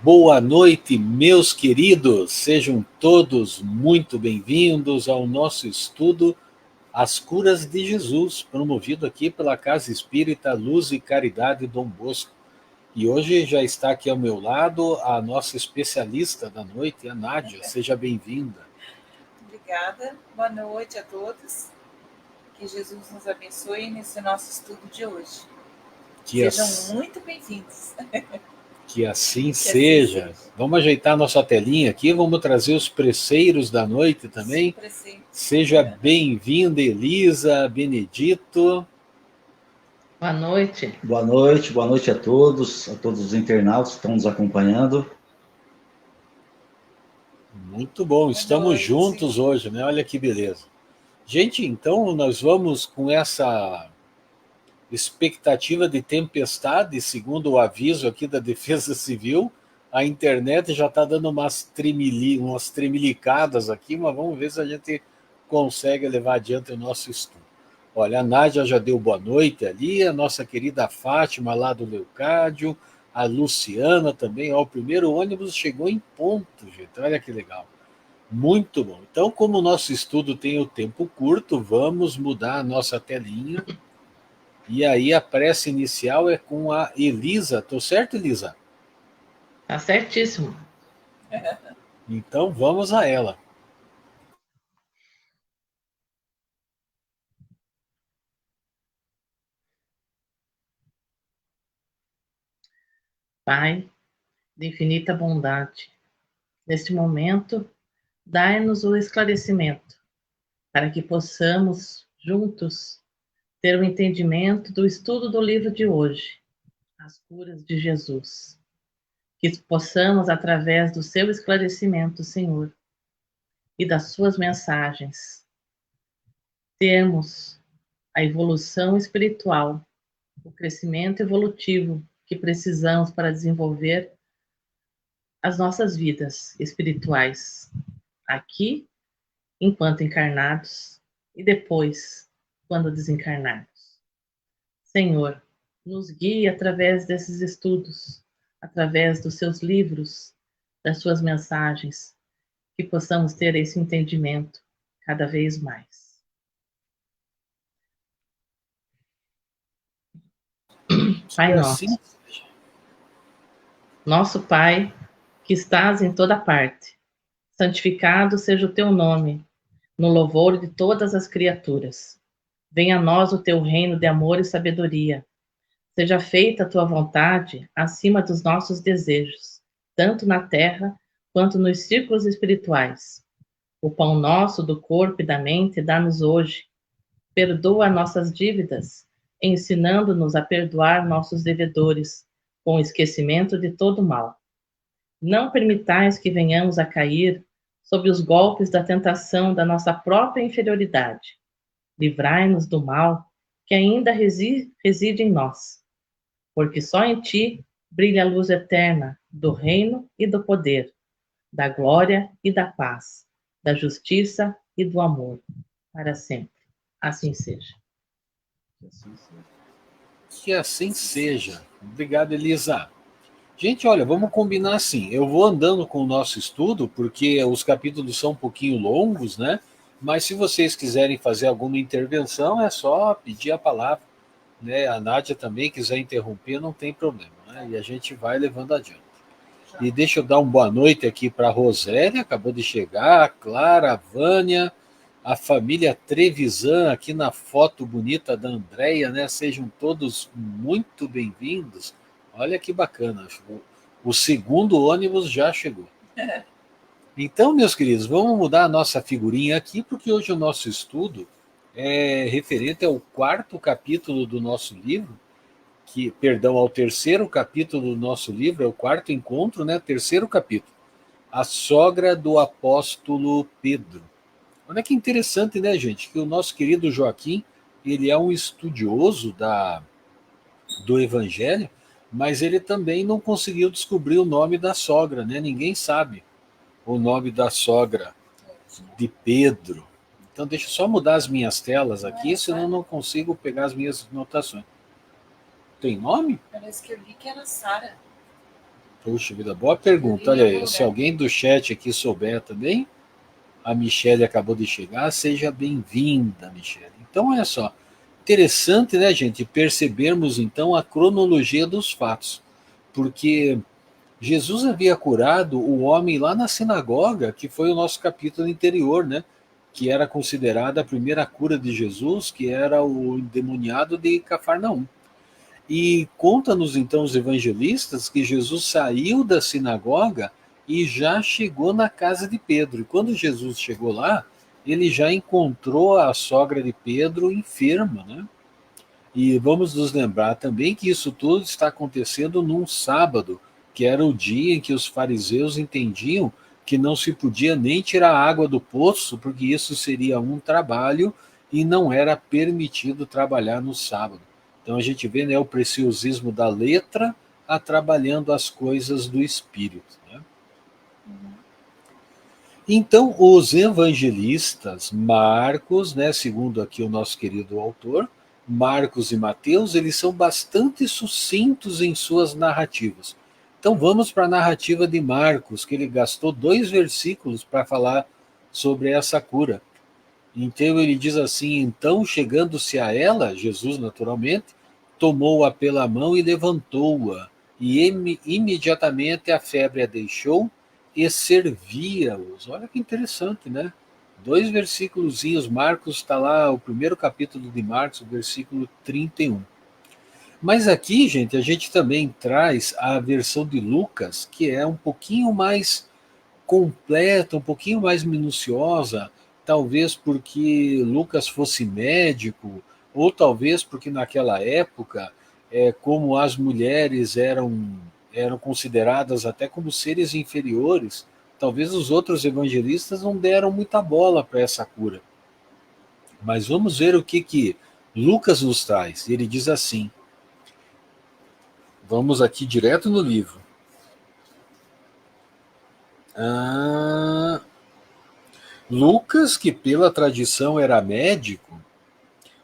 Boa noite, meus queridos. Sejam todos muito bem-vindos ao nosso estudo As Curas de Jesus, promovido aqui pela Casa Espírita Luz e Caridade Dom Bosco. E hoje já está aqui ao meu lado a nossa especialista da noite, a Nádia. Seja bem-vinda. Obrigada. Boa noite a todos. Que Jesus nos abençoe nesse nosso estudo de hoje. Sejam muito bem-vindos. Que assim seja. Vamos ajeitar nossa telinha aqui, vamos trazer os preceiros da noite também. Seja bem-vinda, Elisa, Benedito. Boa noite. Boa noite a todos os internautas que estão nos acompanhando. Muito bom, estamos juntos hoje, né? Olha que beleza. Gente, então nós vamos com essa expectativa de tempestade, segundo o aviso aqui da Defesa Civil. A internet já está dando umas tremelicadas aqui, mas vamos ver se a gente consegue levar adiante o nosso estudo. Olha, a Nádia já deu boa noite ali, a nossa querida Fátima lá do Leucádio, a Luciana também. Ó, o primeiro ônibus chegou em ponto, gente, olha que legal. Muito bom. Então, como o nosso estudo tem o tempo curto, vamos mudar a nossa telinha. E aí a prece inicial é com a Elisa. Tô certo, Elisa? Tá certíssimo. Então vamos a ela. Pai, de infinita bondade, neste momento, dai-nos o esclarecimento, para que possamos, juntos, ter o entendimento do estudo do livro de hoje, As Curas de Jesus. Que possamos, através do seu esclarecimento, Senhor, e das suas mensagens, termos a evolução espiritual, o crescimento evolutivo que precisamos para desenvolver as nossas vidas espirituais, aqui, enquanto encarnados, e depois, quando desencarnados. Senhor, nos guie através desses estudos, através dos seus livros, das suas mensagens, que possamos ter esse entendimento cada vez mais. Pai nosso, nosso Pai, que estás em toda parte, santificado seja o teu nome, no louvor de todas as criaturas. Venha a nós o teu reino de amor e sabedoria. Seja feita a tua vontade acima dos nossos desejos, tanto na terra quanto nos círculos espirituais. O pão nosso do corpo e da mente dá-nos hoje. Perdoa nossas dívidas, ensinando-nos a perdoar nossos devedores, com esquecimento de todo mal. Não permitais que venhamos a cair sob os golpes da tentação da nossa própria inferioridade. Livrai-nos do mal que ainda reside em nós, porque só em ti brilha a luz eterna do reino e do poder, da glória e da paz, da justiça e do amor, para sempre. Assim seja. Que assim seja. Obrigado, Elisa. Gente, olha, vamos combinar assim. Eu vou andando com o nosso estudo, porque os capítulos são um pouquinho longos, né? Mas se vocês quiserem fazer alguma intervenção, é só pedir a palavra, né? A Nádia também quiser interromper, não tem problema, né? E a gente vai levando adiante. E deixa eu dar uma boa noite aqui para a Rosélia, acabou de chegar, a Clara, a Vânia, a família Trevisan aqui na foto bonita da Andréia, né? Sejam todos muito bem-vindos. Olha que bacana, o segundo ônibus já chegou. Então, meus queridos, vamos mudar a nossa figurinha aqui, porque hoje o nosso estudo é referente ao quarto capítulo do nosso livro, ao terceiro capítulo do nosso livro, é o quarto encontro, né? Terceiro capítulo, a sogra do apóstolo Pedro. Olha que interessante, né, gente, que o nosso querido Joaquim, ele é um estudioso do Evangelho, mas ele também não conseguiu descobrir o nome da sogra, né? Ninguém sabe o nome da sogra de Pedro. Então deixa eu só mudar as minhas telas aqui, senão eu não consigo pegar as minhas anotações. Tem nome? Parece que eu vi que era Sara. Puxa vida, boa pergunta. Olha aí, se alguém do chat aqui souber também, a Michele acabou de chegar, seja bem-vinda, Michele. Então, olha só, interessante, né, gente, percebermos então a cronologia dos fatos, porque Jesus havia curado o homem lá na sinagoga, que foi o nosso capítulo anterior, né? Que era considerada a primeira cura de Jesus, que era o endemoniado de Cafarnaum. E conta-nos então os evangelistas que Jesus saiu da sinagoga e já chegou na casa de Pedro. E quando Jesus chegou lá, ele já encontrou a sogra de Pedro enferma, né? E vamos nos lembrar também que isso tudo está acontecendo num sábado, que era o dia em que os fariseus entendiam que não se podia nem tirar água do poço, porque isso seria um trabalho e não era permitido trabalhar no sábado. Então a gente vê, né, o preciosismo da letra trabalhando as coisas do espírito, né? Então os evangelistas, Marcos, né, segundo aqui o nosso querido autor, Marcos e Mateus, eles são bastante sucintos em suas narrativas. Então vamos para a narrativa de Marcos, que ele gastou 2 versículos para falar sobre essa cura. Então ele diz assim: então chegando-se a ela, Jesus naturalmente, tomou-a pela mão e levantou-a, e imediatamente a febre a deixou e servia-os. Olha que interessante, né? 2 versículozinhos, Marcos está lá, o primeiro capítulo de Marcos, o versículo 31. Mas aqui, gente, a gente também traz a versão de Lucas, que é um pouquinho mais completa, um pouquinho mais minuciosa, talvez porque Lucas fosse médico, ou talvez porque naquela época, como as mulheres eram consideradas até como seres inferiores, talvez os outros evangelistas não deram muita bola para essa cura. Mas vamos ver o que Lucas nos traz. Ele diz assim, vamos aqui direto no livro. Lucas, que pela tradição era médico,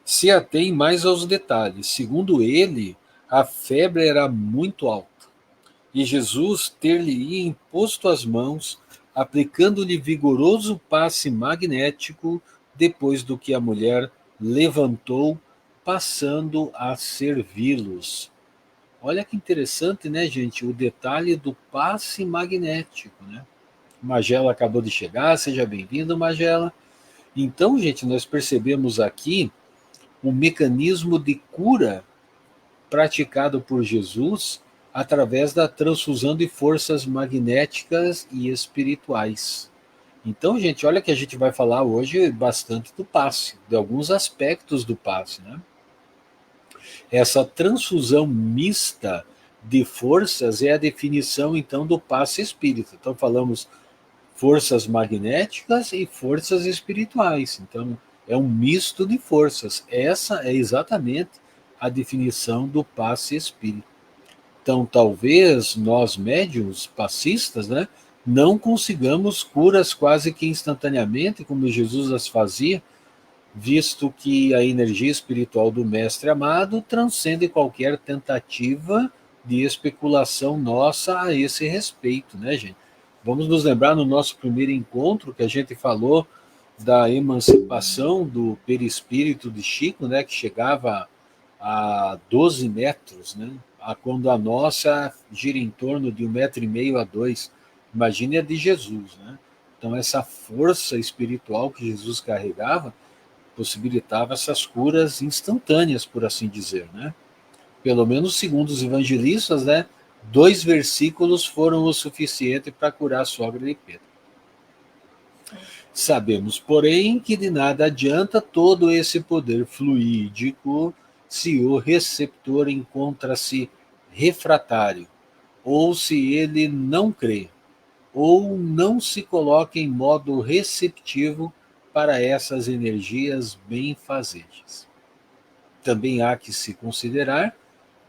se atém mais aos detalhes. Segundo ele, a febre era muito alta, e Jesus ter-lhe imposto as mãos, aplicando-lhe vigoroso passe magnético, depois do que a mulher levantou, passando a servi-los. Olha que interessante, né, gente? O detalhe do passe magnético, né? Magela acabou de chegar, seja bem-vindo, Magela. Então, gente, nós percebemos aqui um mecanismo de cura praticado por Jesus através da transfusão de forças magnéticas e espirituais. Então, gente, olha que a gente vai falar hoje bastante do passe, de alguns aspectos do passe, né? Essa transfusão mista de forças é a definição, então, do passe espírita. Então, falamos forças magnéticas e forças espirituais. Então, é um misto de forças. Essa é exatamente a definição do passe espírita. Então, talvez nós, médiuns passistas, né, não consigamos curas quase que instantaneamente, como Jesus as fazia, visto que a energia espiritual do Mestre amado transcende qualquer tentativa de especulação nossa a esse respeito, né, gente? Vamos nos lembrar no nosso primeiro encontro que a gente falou da emancipação do perispírito de Chico, né, que chegava a 12 metros, né, quando a nossa gira em torno de 1,5 m a 2. Imagine a de Jesus, né? Então essa força espiritual que Jesus carregava possibilitava essas curas instantâneas, por assim dizer, né? Pelo menos segundo os evangelistas, né, 2 versículos foram o suficiente para curar a sogra de Pedro. Sabemos, porém, que de nada adianta todo esse poder fluídico se o receptor encontra-se refratário, ou se ele não crê, ou não se coloca em modo receptivo para essas energias benfazejas. Também há que se considerar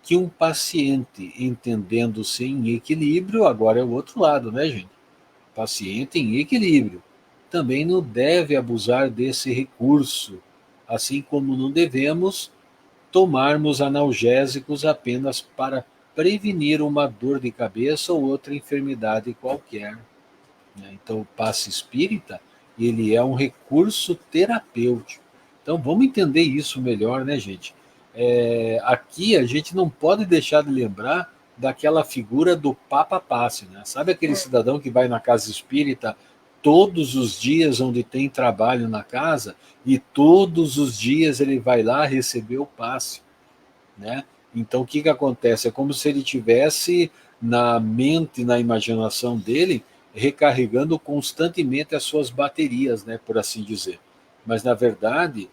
que um paciente, entendendo-se em equilíbrio, agora é o outro lado, né, gente? Paciente em equilíbrio, também não deve abusar desse recurso, assim como não devemos tomarmos analgésicos apenas para prevenir uma dor de cabeça ou outra enfermidade qualquer. Então, o passe espírita, ele é um recurso terapêutico. Então, vamos entender isso melhor, né, gente? Aqui a gente não pode deixar de lembrar daquela figura do Papa Passe, né? Sabe aquele cidadão que vai na casa espírita todos os dias onde tem trabalho na casa e todos os dias ele vai lá receber o passe, né? Então, o que acontece? É como se ele tivesse na mente, na imaginação dele, recarregando constantemente as suas baterias, né, por assim dizer. Mas, na verdade,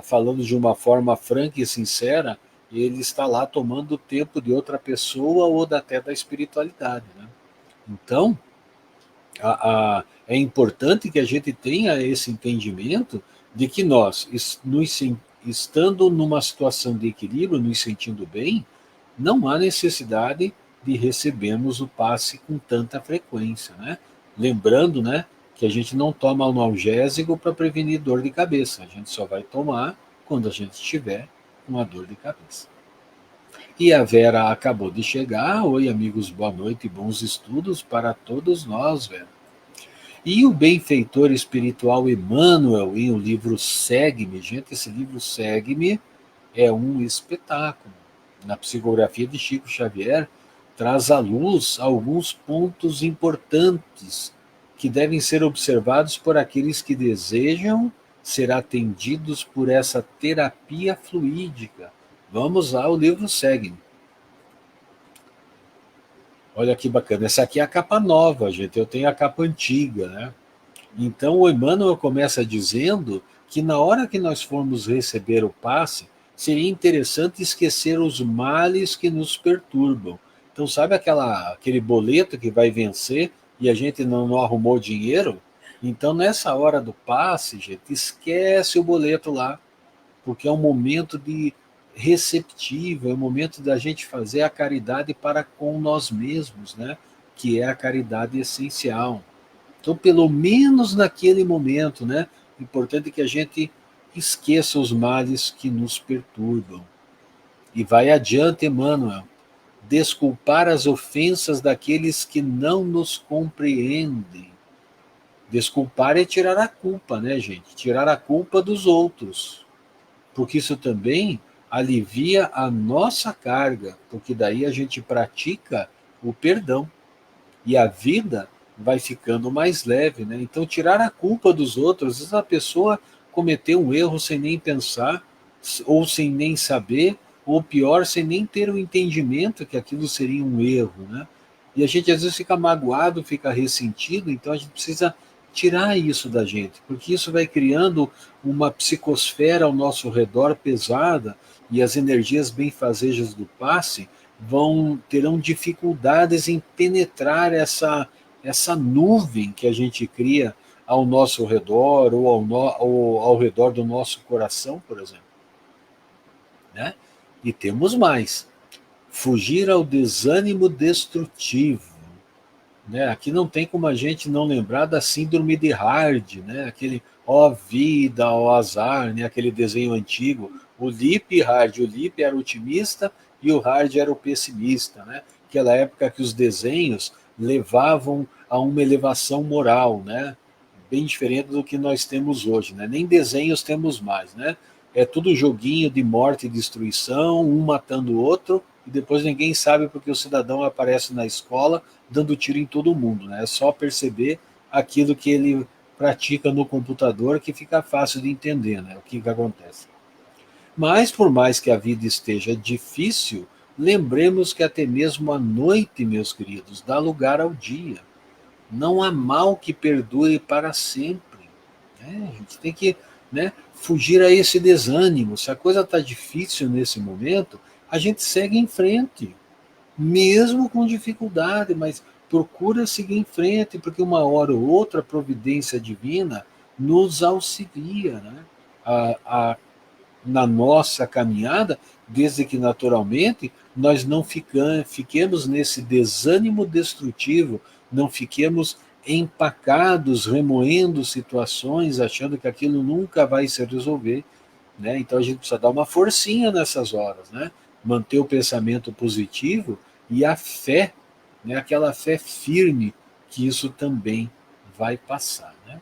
falando de uma forma franca e sincera, ele está lá tomando o tempo de outra pessoa ou até da espiritualidade, né? Então, é importante que a gente tenha esse entendimento de que nós, estando numa situação de equilíbrio, nos sentindo bem, não há necessidade de recebermos o passe com tanta frequência, né? Lembrando, né, que a gente não toma analgésico para prevenir dor de cabeça, a gente só vai tomar quando a gente estiver com uma dor de cabeça. E a Vera acabou de chegar. Oi, amigos, boa noite e bons estudos para todos nós, Vera. E o benfeitor espiritual Emmanuel, em o livro Segue-me, gente, esse livro Segue-me é um espetáculo. Na psicografia de Chico Xavier, traz à luz alguns pontos importantes que devem ser observados por aqueles que desejam ser atendidos por essa terapia fluídica. Vamos lá, o livro Segue-me. Olha que bacana, essa aqui é a capa nova, gente, eu tenho a capa antiga, né? Então o Emmanuel começa dizendo que na hora que nós formos receber o passe, seria interessante esquecer os males que nos perturbam. Então sabe aquele boleto que vai vencer e a gente não arrumou dinheiro? Então nessa hora do passe, gente, esquece o boleto lá, porque é um momento de receptivo, é o momento da gente fazer a caridade para com nós mesmos, né? Que é a caridade essencial. Então, pelo menos naquele momento, né? O importante é que a gente esqueça os males que nos perturbam. E vai adiante, Emmanuel. Desculpar as ofensas daqueles que não nos compreendem. Desculpar é tirar a culpa, né, gente? Tirar a culpa dos outros. Porque isso também alivia a nossa carga, porque daí a gente pratica o perdão e a vida vai ficando mais leve, né? Então, tirar a culpa dos outros, às vezes a pessoa cometeu um erro sem nem pensar, ou sem nem saber, ou pior, sem nem ter o entendimento que aquilo seria um erro, né? E a gente às vezes fica magoado, fica ressentido, então a gente precisa tirar isso da gente, porque isso vai criando uma psicosfera ao nosso redor pesada, e as energias benfazejas do passe terão dificuldades em penetrar essa nuvem que a gente cria ao nosso redor ou ao redor do nosso coração, por exemplo, né? E temos mais: fugir ao desânimo destrutivo, né? Aqui não tem como a gente não lembrar da síndrome de Hard, né? Aquele ó vida, ó azar, né? Aquele desenho antigo, o Lippe e Hard. O Lippe era o otimista e o Hard era o pessimista, né? Aquela época que os desenhos levavam a uma elevação moral, né? Bem diferente do que nós temos hoje, né? Nem desenhos temos mais, né? É tudo joguinho de morte e destruição, um matando o outro, e depois ninguém sabe porque o cidadão aparece na escola dando tiro em todo mundo, né? É só perceber aquilo que ele pratica no computador que fica fácil de entender, né? O que acontece. Mas, por mais que a vida esteja difícil, lembremos que até mesmo a noite, meus queridos, dá lugar ao dia. Não há mal que perdure para sempre. A gente tem que, né, fugir a esse desânimo. Se a coisa está difícil nesse momento, a gente segue em frente, mesmo com dificuldade, mas procura seguir em frente, porque uma hora ou outra a providência divina nos auxilia, né? Na nossa caminhada, desde que naturalmente nós não fiquemos nesse desânimo destrutivo, não fiquemos empacados, remoendo situações, achando que aquilo nunca vai se resolver, né? Então a gente precisa dar uma forcinha nessas horas, né? manter o pensamento positivo e a fé, né, aquela fé firme que isso também vai passar, né?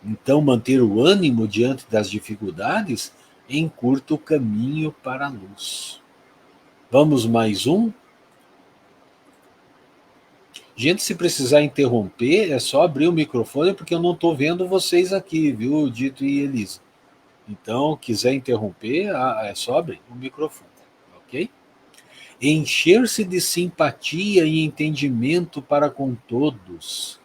Então, manter o ânimo diante das dificuldades encurta o caminho para a luz. Vamos mais um? Gente, se precisar interromper, é só abrir o microfone, porque eu não estou vendo vocês aqui, viu, Dito e Elisa? Então, quiser interromper, é só abrir o microfone, ok? Encher-se de simpatia e entendimento para com todos.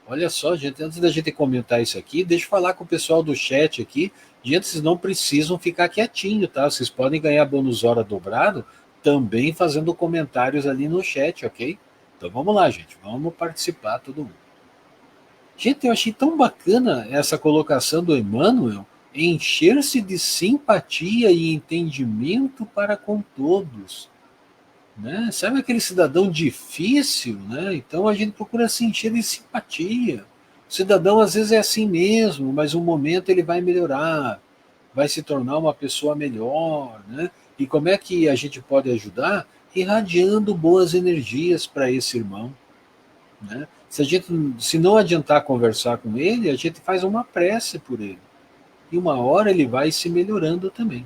Olha só, gente, antes da gente comentar isso aqui, deixa eu falar com o pessoal do chat aqui. Gente, vocês não precisam ficar quietinho, tá? Vocês podem ganhar bônus hora dobrado também fazendo comentários ali no chat, ok? Então vamos lá, gente, vamos participar todo mundo. Gente, eu achei tão bacana essa colocação do Emmanuel, encher-se de simpatia e entendimento para com todos. Né? Sabe aquele cidadão difícil, né? Então a gente procura se encher de simpatia. O cidadão às vezes é assim mesmo, mas um momento ele vai melhorar, vai se tornar uma pessoa melhor, né? E como é que a gente pode ajudar? Irradiando boas energias para esse irmão, né? Se não adiantar conversar com ele, a gente faz uma prece por ele. E uma hora ele vai se melhorando também.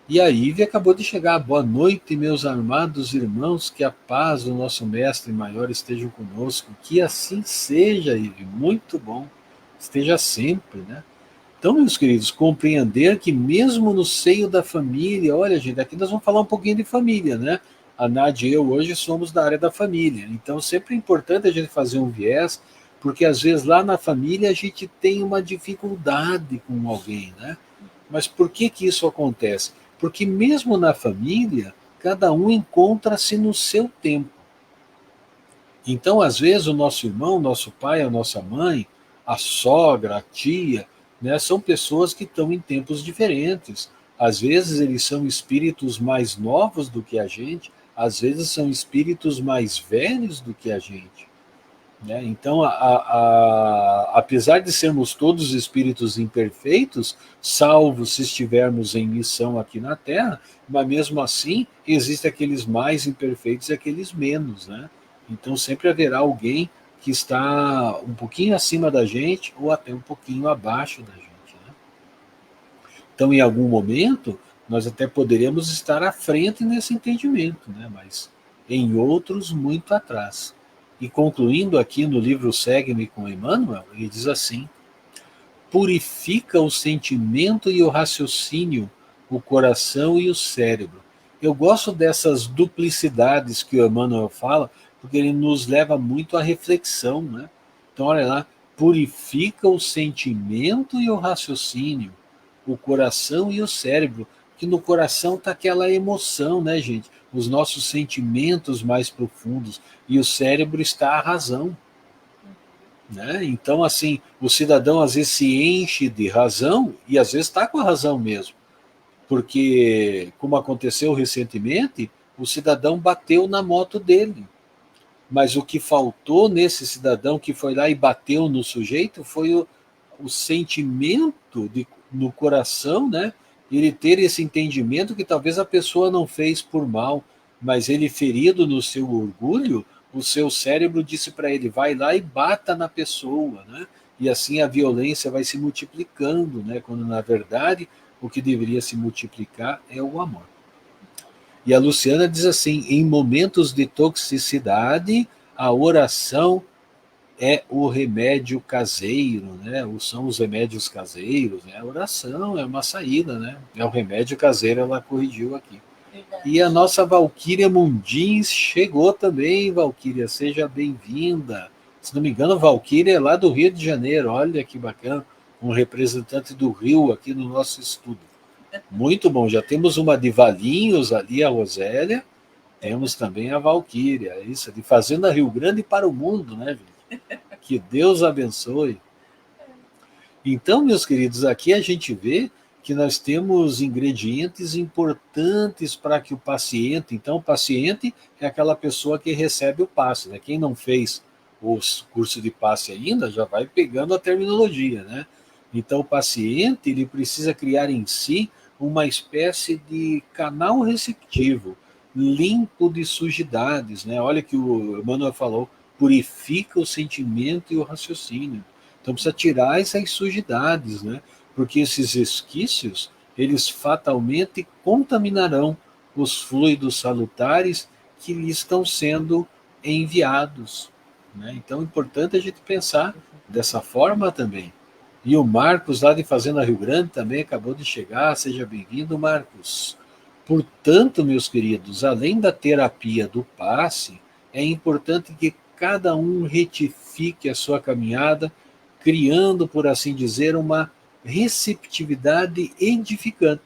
E a Ivy acabou de chegar. Boa noite, meus amados irmãos, que a paz do nosso Mestre Maior esteja conosco. Que assim seja, Ivy, muito bom. Esteja sempre, né? Então, meus queridos, compreender que mesmo no seio da família, olha, gente, aqui nós vamos falar um pouquinho de família, né? A Nádia e eu hoje somos da área da família. Então, sempre é importante a gente fazer um viés, porque às vezes lá na família a gente tem uma dificuldade com alguém, né? Mas por que que isso acontece? Porque mesmo na família, cada um encontra-se no seu tempo. Então, às vezes, o nosso irmão, o nosso pai, a nossa mãe, a sogra, a tia, né, são pessoas que estão em tempos diferentes. Às vezes, eles são espíritos mais novos do que a gente, às vezes, são espíritos mais velhos do que a gente. Né? Então, apesar de sermos todos espíritos imperfeitos, salvo se estivermos em missão aqui na Terra, mas mesmo assim, existem aqueles mais imperfeitos e aqueles menos. Né? Então, sempre haverá alguém que está um pouquinho acima da gente ou até um pouquinho abaixo da gente. Né? Então, em algum momento, nós até poderemos estar à frente nesse entendimento, né? Mas em outros, muito atrás. E concluindo aqui no livro Segue-me com Emmanuel, ele diz assim: purifica o sentimento e o raciocínio, o coração e o cérebro. Eu gosto dessas duplicidades que o Emmanuel fala, porque ele nos leva muito à reflexão, né? Então, olha lá, purifica o sentimento e o raciocínio, o coração e o cérebro, que no coração está aquela emoção, né, gente? Os nossos sentimentos mais profundos, e o cérebro está a razão. Né? Então, assim, o cidadão às vezes se enche de razão, e às vezes está com a razão mesmo. Porque, como aconteceu recentemente, o cidadão bateu na moto dele. Mas o que faltou nesse cidadão que foi lá e bateu no sujeito foi o sentimento no coração, né? Ele ter esse entendimento que talvez a pessoa não fez por mal, mas ele, ferido no seu orgulho, o seu cérebro disse para ele: vai lá e bata na pessoa, né? E assim a violência vai se multiplicando, né? Quando na verdade o que deveria se multiplicar é o amor. E a Luciana diz assim: em momentos de toxicidade, a oração é o remédio caseiro, né? Ou são os remédios caseiros, né? A oração é uma saída, né? É o remédio caseiro, ela corrigiu aqui. Verdade. E a nossa Valquíria Mundins chegou também, Valquíria, seja bem-vinda. Se não me engano, Valquíria é lá do Rio de Janeiro, olha que bacana, um representante do Rio aqui no nosso estudo. Muito bom, já temos uma de Valinhos ali, a Rosélia, temos também a Valquíria, isso, de Fazenda Rio Grande para o mundo, né, gente? Que Deus abençoe. Então, meus queridos, aqui a gente vê que nós temos ingredientes importantes para que o paciente... Então, o paciente é aquela pessoa que recebe o passe, né? Quem não fez o curso de passe ainda, já vai pegando a terminologia, né? Então, o paciente, ele precisa criar em si uma espécie de canal receptivo, limpo de sujidades, né? Olha que o Emmanuel falou, purifica o sentimento e o raciocínio. Então precisa tirar essas sujidades, né? Porque esses resquícios, eles fatalmente contaminarão os fluidos salutares que lhe estão sendo enviados, né? Então é importante a gente pensar dessa forma também. E o Marcos, lá de Fazenda Rio Grande, também acabou de chegar. Seja bem-vindo, Marcos. Portanto, meus queridos, além da terapia do passe, é importante que cada um retifique a sua caminhada, criando, por assim dizer, uma receptividade edificante.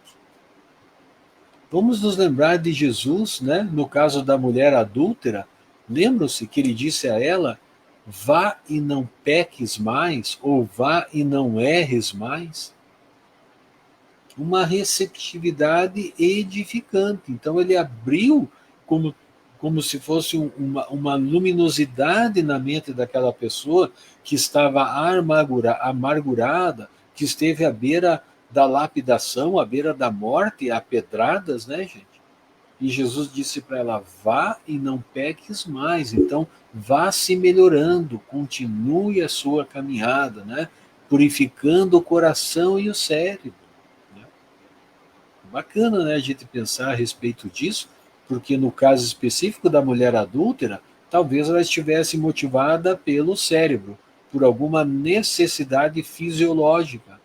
Vamos nos lembrar de Jesus, né? No caso da mulher adúltera, lembram-se que ele disse a ela, vá e não peques mais, ou vá e não erres mais? Uma receptividade edificante. Então ele abriu como se fosse uma luminosidade na mente daquela pessoa que estava amargurada, que esteve à beira da lapidação, à beira da morte, a pedradas, né, gente? E Jesus disse para ela, vá e não peques mais. Então, vá se melhorando, continue a sua caminhada, né? Purificando o coração e o cérebro. Né? Bacana, né, a gente pensar a respeito disso, porque no caso específico da mulher adúltera, talvez ela estivesse motivada pelo cérebro, por alguma necessidade fisiológica.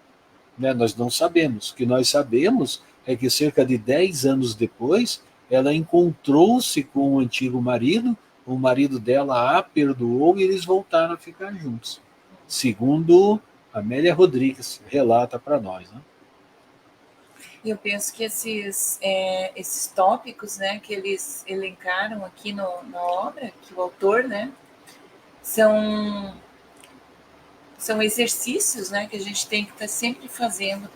Né? Nós não sabemos. O que nós sabemos é que cerca de 10 anos depois, ela encontrou-se com o antigo marido, o marido dela a perdoou e eles voltaram a ficar juntos. Segundo Amélia Rodrigues relata para nós. Né? E eu penso que esses tópicos, né, que eles elencaram aqui na obra, que o autor, né, são exercícios, né, que a gente tem que estar sempre fazendo.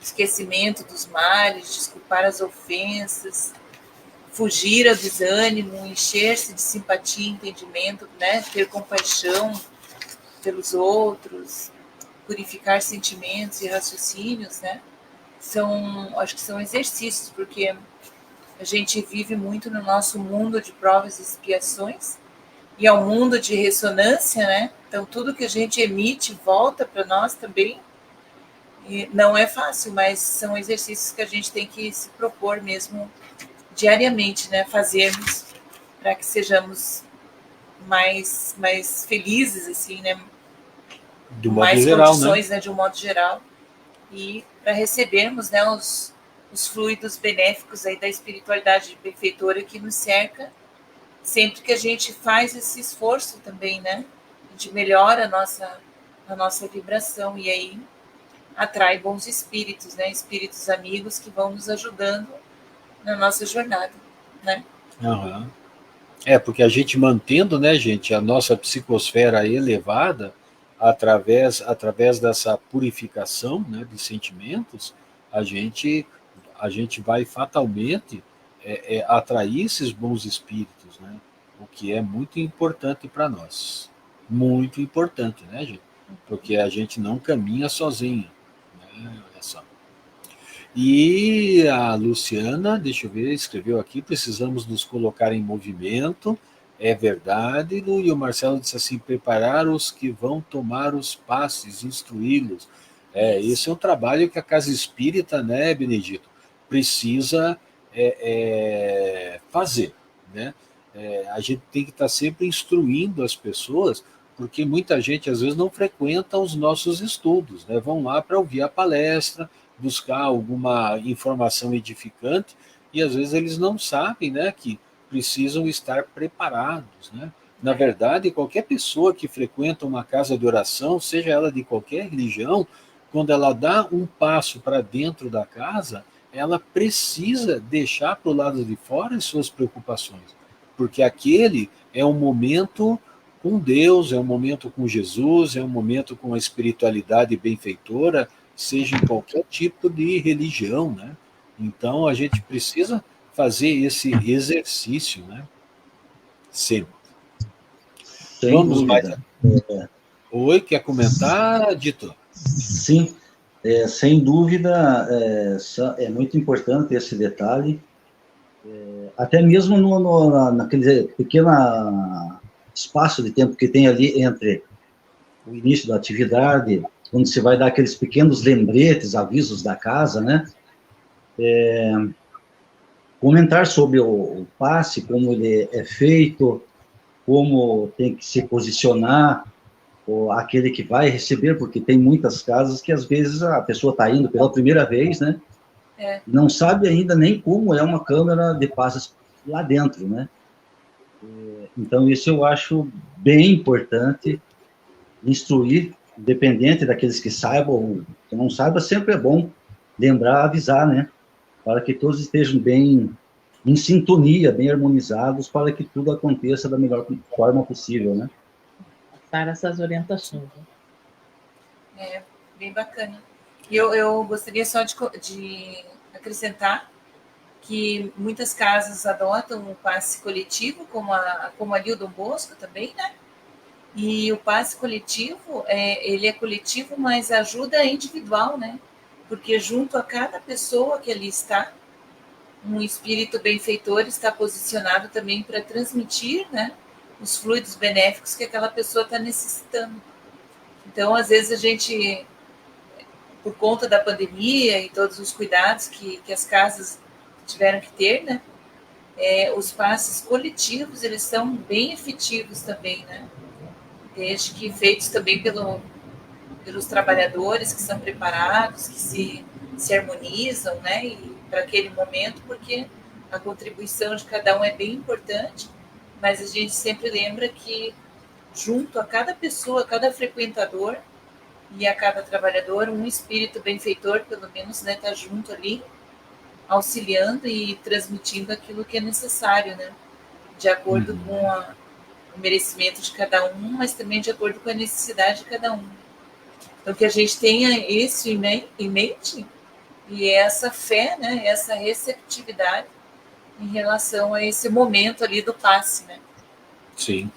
Esquecimento dos males, desculpar as ofensas, fugir ao desânimo, encher-se de simpatia e entendimento, né, ter compaixão pelos outros, purificar sentimentos e raciocínios, né? Acho que são exercícios, porque a gente vive muito no nosso mundo de provas e expiações, e é um mundo de ressonância, né? Então tudo que a gente emite volta para nós também. E não é fácil, mas são exercícios que a gente tem que se propor mesmo diariamente, né? Fazermos para que sejamos mais felizes, assim, né? De um modo mais geral, condições, né? De um modo geral, e para recebermos, né, os fluidos benéficos aí da espiritualidade benfeitora que nos cerca, sempre que a gente faz esse esforço também, né? A gente melhora a nossa vibração, e aí atrai bons espíritos, né? Espíritos amigos que vão nos ajudando na nossa jornada, né? Uhum. Porque a gente mantendo, né, gente, a nossa psicosfera elevada através dessa purificação, né, de sentimentos, a gente vai fatalmente atrair esses bons espíritos, né? O que é muito importante para nós. Muito importante, né, gente? Porque a gente não caminha sozinho. Né? Olha só. E a Luciana, deixa eu ver, escreveu aqui, precisamos nos colocar em movimento, é verdade, e o Marcelo disse assim, preparar os que vão tomar os passes, instruí-los. Esse é um trabalho que a Casa Espírita, né, Benedito, precisa fazer, né? A gente tem que estar sempre instruindo as pessoas, porque muita gente às vezes não frequenta os nossos estudos, né? Vão lá para ouvir a palestra, buscar alguma informação edificante, e às vezes eles não sabem, né, que precisam estar preparados, né? Na verdade, qualquer pessoa que frequenta uma casa de oração, seja ela de qualquer religião, quando ela dá um passo para dentro da casa, ela precisa deixar para o lado de fora as suas preocupações, porque aquele é um momento com Deus, é um momento com Jesus, é um momento com a espiritualidade benfeitora, seja em qualquer tipo de religião, né? Então a gente precisa fazer esse exercício, né? Sempre. Sem Vamos dúvida. mais. Oi, quer comentar, Dito? Sim. Sem dúvida, é muito importante esse detalhe, até mesmo naquele pequeno espaço de tempo que tem ali entre o início da atividade, quando você vai dar aqueles pequenos lembretes, avisos da casa, né? Comentar sobre o passe, como ele é feito, como tem que se posicionar, ou aquele que vai receber, porque tem muitas casas que às vezes a pessoa está indo pela primeira vez, né? Não sabe ainda nem como é uma câmera de passes lá dentro, né? Então, isso eu acho bem importante, instruir, independente daqueles que saibam ou que não saibam, sempre é bom lembrar, avisar, né? Para que todos estejam bem em sintonia, bem harmonizados, para que tudo aconteça da melhor forma possível, né? Passar essas orientações. Bem bacana. E eu gostaria só de acrescentar que muitas casas adotam o passe coletivo, como ali o Dom Bosco também, né? E o passe coletivo, ele é coletivo, mas ajuda individual, né? Porque junto a cada pessoa que ali está, um espírito benfeitor está posicionado também para transmitir, né, os fluidos benéficos que aquela pessoa está necessitando. Então, às vezes a gente, por conta da pandemia e todos os cuidados que as casas tiveram que ter, né, os passes coletivos, eles são bem efetivos também, né? Desde que feitos também pelos trabalhadores que são preparados, que se harmonizam, né, e para aquele momento, porque a contribuição de cada um é bem importante, mas a gente sempre lembra que junto a cada pessoa, a cada frequentador e a cada trabalhador, um espírito benfeitor, pelo menos, né, tá junto ali, auxiliando e transmitindo aquilo que é necessário, né, de acordo com o merecimento de cada um, mas também de acordo com a necessidade de cada um. Então, que a gente tenha isso em mente e essa fé, né, essa receptividade em relação a esse momento ali do passe, né? Sim.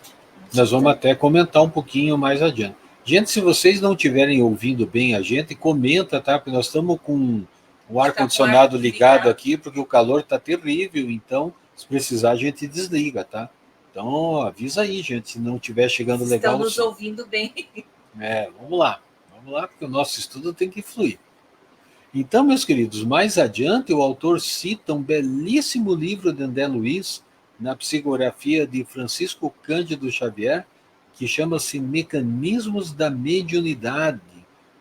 Nós vamos até comentar um pouquinho mais adiante. Gente, se vocês não estiverem ouvindo bem a gente, comenta, tá? Porque nós estamos com o ar-condicionado ligado aqui, porque o calor está terrível, então, se precisar, a gente desliga, tá? Então, avisa aí, gente, se não estiver chegando legal. Estão nos ouvindo bem. Vamos lá, porque o nosso estudo tem que fluir. Então, meus queridos, mais adiante, o autor cita um belíssimo livro de André Luiz, na psicografia de Francisco Cândido Xavier, que chama-se Mecanismos da Mediunidade.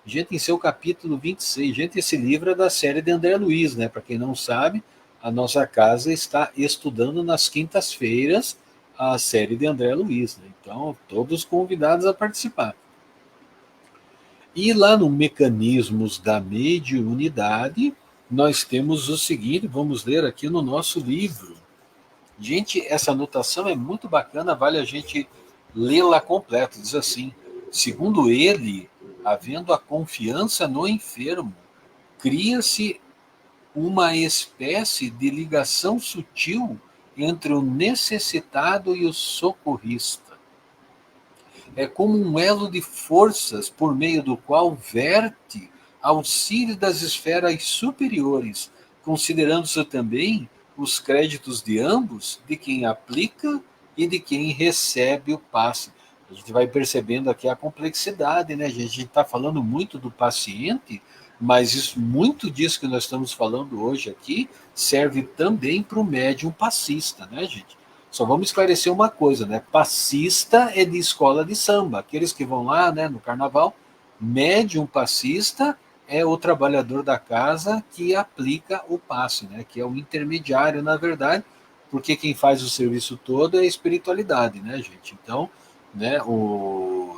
Gente, em seu capítulo 26. Gente, esse livro é da série de André Luiz, né? Para quem não sabe, a nossa casa está estudando nas quintas-feiras a série de André Luiz, né? Então, todos convidados a participar. E lá no Mecanismos da Mediunidade, nós temos o seguinte, vamos ler aqui no nosso livro. Gente, essa anotação é muito bacana, vale a gente lê-la completa. Diz assim: segundo ele, havendo a confiança no enfermo, cria-se uma espécie de ligação sutil entre o necessitado e o socorrista. É como um elo de forças por meio do qual verte auxílio das esferas superiores, considerando-se também os créditos de ambos, de quem aplica e de quem recebe o passe. A gente vai percebendo aqui a complexidade, né? A gente está falando muito do paciente, mas muito disso que nós estamos falando hoje aqui serve também para o médium passista, né, gente? Só vamos esclarecer uma coisa, né? Passista é de escola de samba, aqueles que vão lá, né, no carnaval. Médium passista é o trabalhador da casa que aplica o passe, né? Que é o intermediário, na verdade, porque quem faz o serviço todo é a espiritualidade, né, gente? Então, né,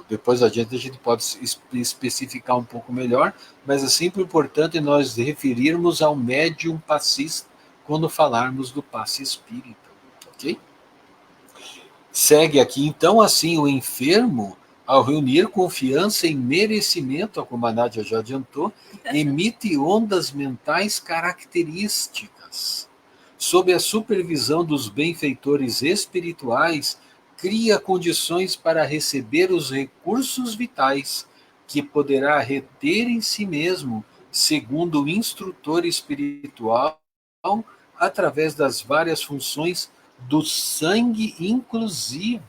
depois adiante a gente pode especificar um pouco melhor, mas é sempre importante nós referirmos ao médium passista quando falarmos do passe espírita, ok? Segue aqui, então, assim, o enfermo, ao reunir confiança em merecimento, como a Nádia já adiantou, emite ondas mentais características. Sob a supervisão dos benfeitores espirituais, cria condições para receber os recursos vitais, que poderá reter em si mesmo segundo o instrutor espiritual, através das várias funções do sangue, inclusive.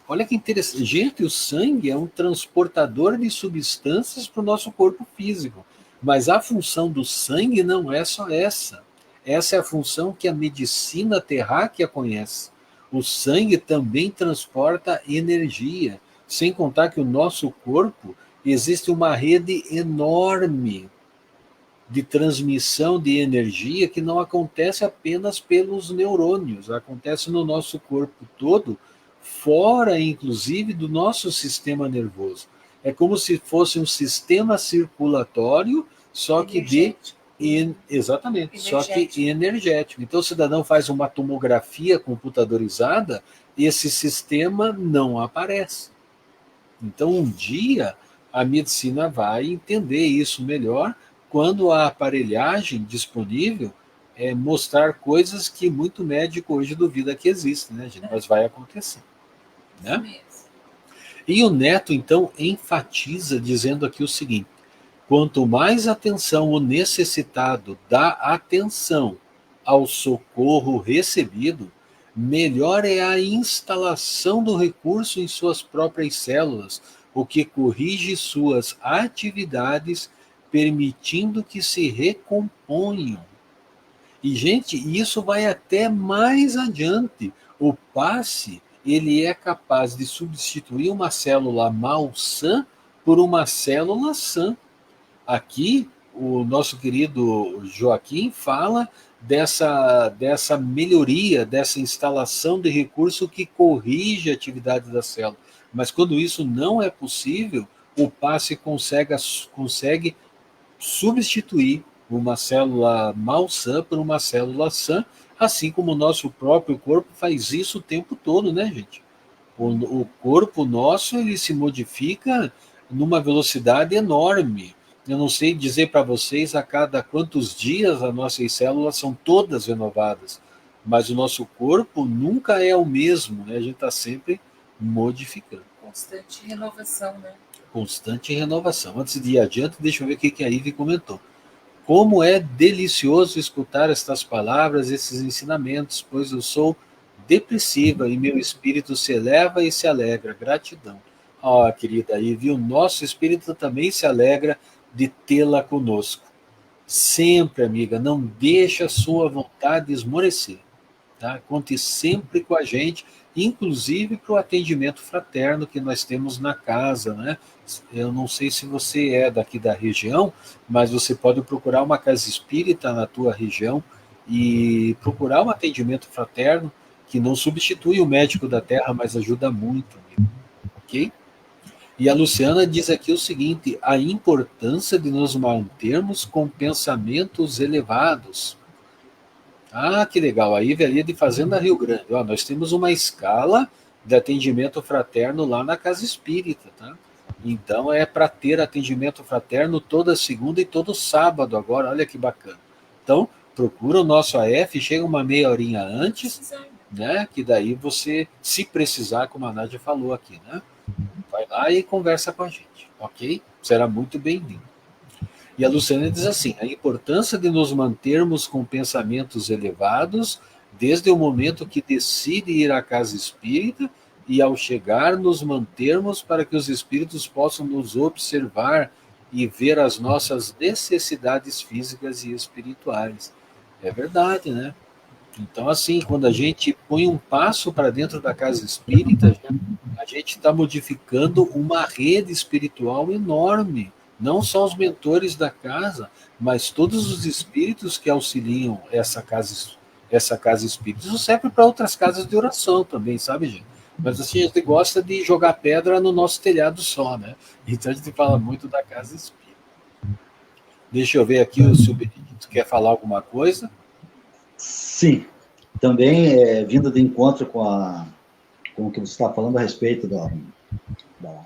Olha que interessante. Gente, o sangue é um transportador de substâncias para o nosso corpo físico. Mas a função do sangue não é só essa. Essa é a função que a medicina terráquea conhece. O sangue também transporta energia. Sem contar que o nosso corpo existe uma rede enorme de transmissão de energia que não acontece apenas pelos neurônios, acontece no nosso corpo todo, fora, inclusive, do nosso sistema nervoso. É como se fosse um sistema circulatório, só que exatamente, só que energético. Então, o cidadão faz uma tomografia computadorizada, esse sistema não aparece. Então, um dia, a medicina vai entender isso melhor quando a aparelhagem disponível mostrar coisas que muito médico hoje duvida que existem, né, gente? Mas vai acontecer. Né? E o Neto, então, enfatiza dizendo aqui o seguinte: quanto mais atenção o necessitado dá atenção ao socorro recebido, melhor é a instalação do recurso em suas próprias células, o que corrige suas atividades, permitindo que se recomponham. E, gente, isso vai até mais adiante. O passe, ele é capaz de substituir uma célula malsã por uma célula sã. Aqui, o nosso querido Joaquim fala dessa melhoria, dessa instalação de recurso que corrige a atividade da célula. Mas quando isso não é possível, o passe consegue substituir uma célula malsã por uma célula sã, assim como o nosso próprio corpo faz isso o tempo todo, né, gente? O corpo nosso, ele se modifica numa velocidade enorme. Eu não sei dizer para vocês a cada quantos dias as nossas células são todas renovadas, mas o nosso corpo nunca é o mesmo, né? A gente está sempre modificando. Constante renovação, né? Constante renovação. Antes de ir adiante, deixa eu ver o que a Ivy comentou. Como é delicioso escutar estas palavras, esses ensinamentos, pois eu sou depressiva e meu espírito se eleva e se alegra. Gratidão. Querida Ivy, o nosso espírito também se alegra de tê-la conosco. Sempre, amiga, não deixe a sua vontade esmorecer. Tá? Conte sempre com a gente, inclusive para o atendimento fraterno que nós temos na casa, né? Eu não sei se você é daqui da região, mas você pode procurar uma casa espírita na tua região e procurar um atendimento fraterno que não substitui o médico da terra, mas ajuda muito, amigo. Ok? E a Luciana diz aqui o seguinte: a importância de nos mantermos com pensamentos elevados. Que legal. A Ivy ali de Fazenda Rio Grande. Nós temos uma escala de atendimento fraterno lá na Casa Espírita, tá? Então é para ter atendimento fraterno toda segunda e todo sábado agora. Olha que bacana. Então, procura o nosso AF, chega uma meia horinha antes, né? Que daí você, se precisar, como a Nádia falou aqui, né? Vai lá e conversa com a gente, ok? Será muito bem-vindo. E a Luciana diz assim: a importância de nos mantermos com pensamentos elevados desde o momento que decide ir à casa espírita e ao chegar nos mantermos para que os espíritos possam nos observar e ver as nossas necessidades físicas e espirituais. É verdade, né? Então, assim, quando a gente põe um passo para dentro da casa espírita, a gente está modificando uma rede espiritual enorme. Não só os mentores da casa, mas todos os espíritos que auxiliam essa casa espírita. Isso serve para outras casas de oração também, sabe, gente? Mas assim, a gente gosta de jogar pedra no nosso telhado só, né? Então a gente fala muito da casa espírita. Deixa eu ver aqui se o Benedito quer falar alguma coisa. Sim, também vindo de encontro com o que você está falando a respeito da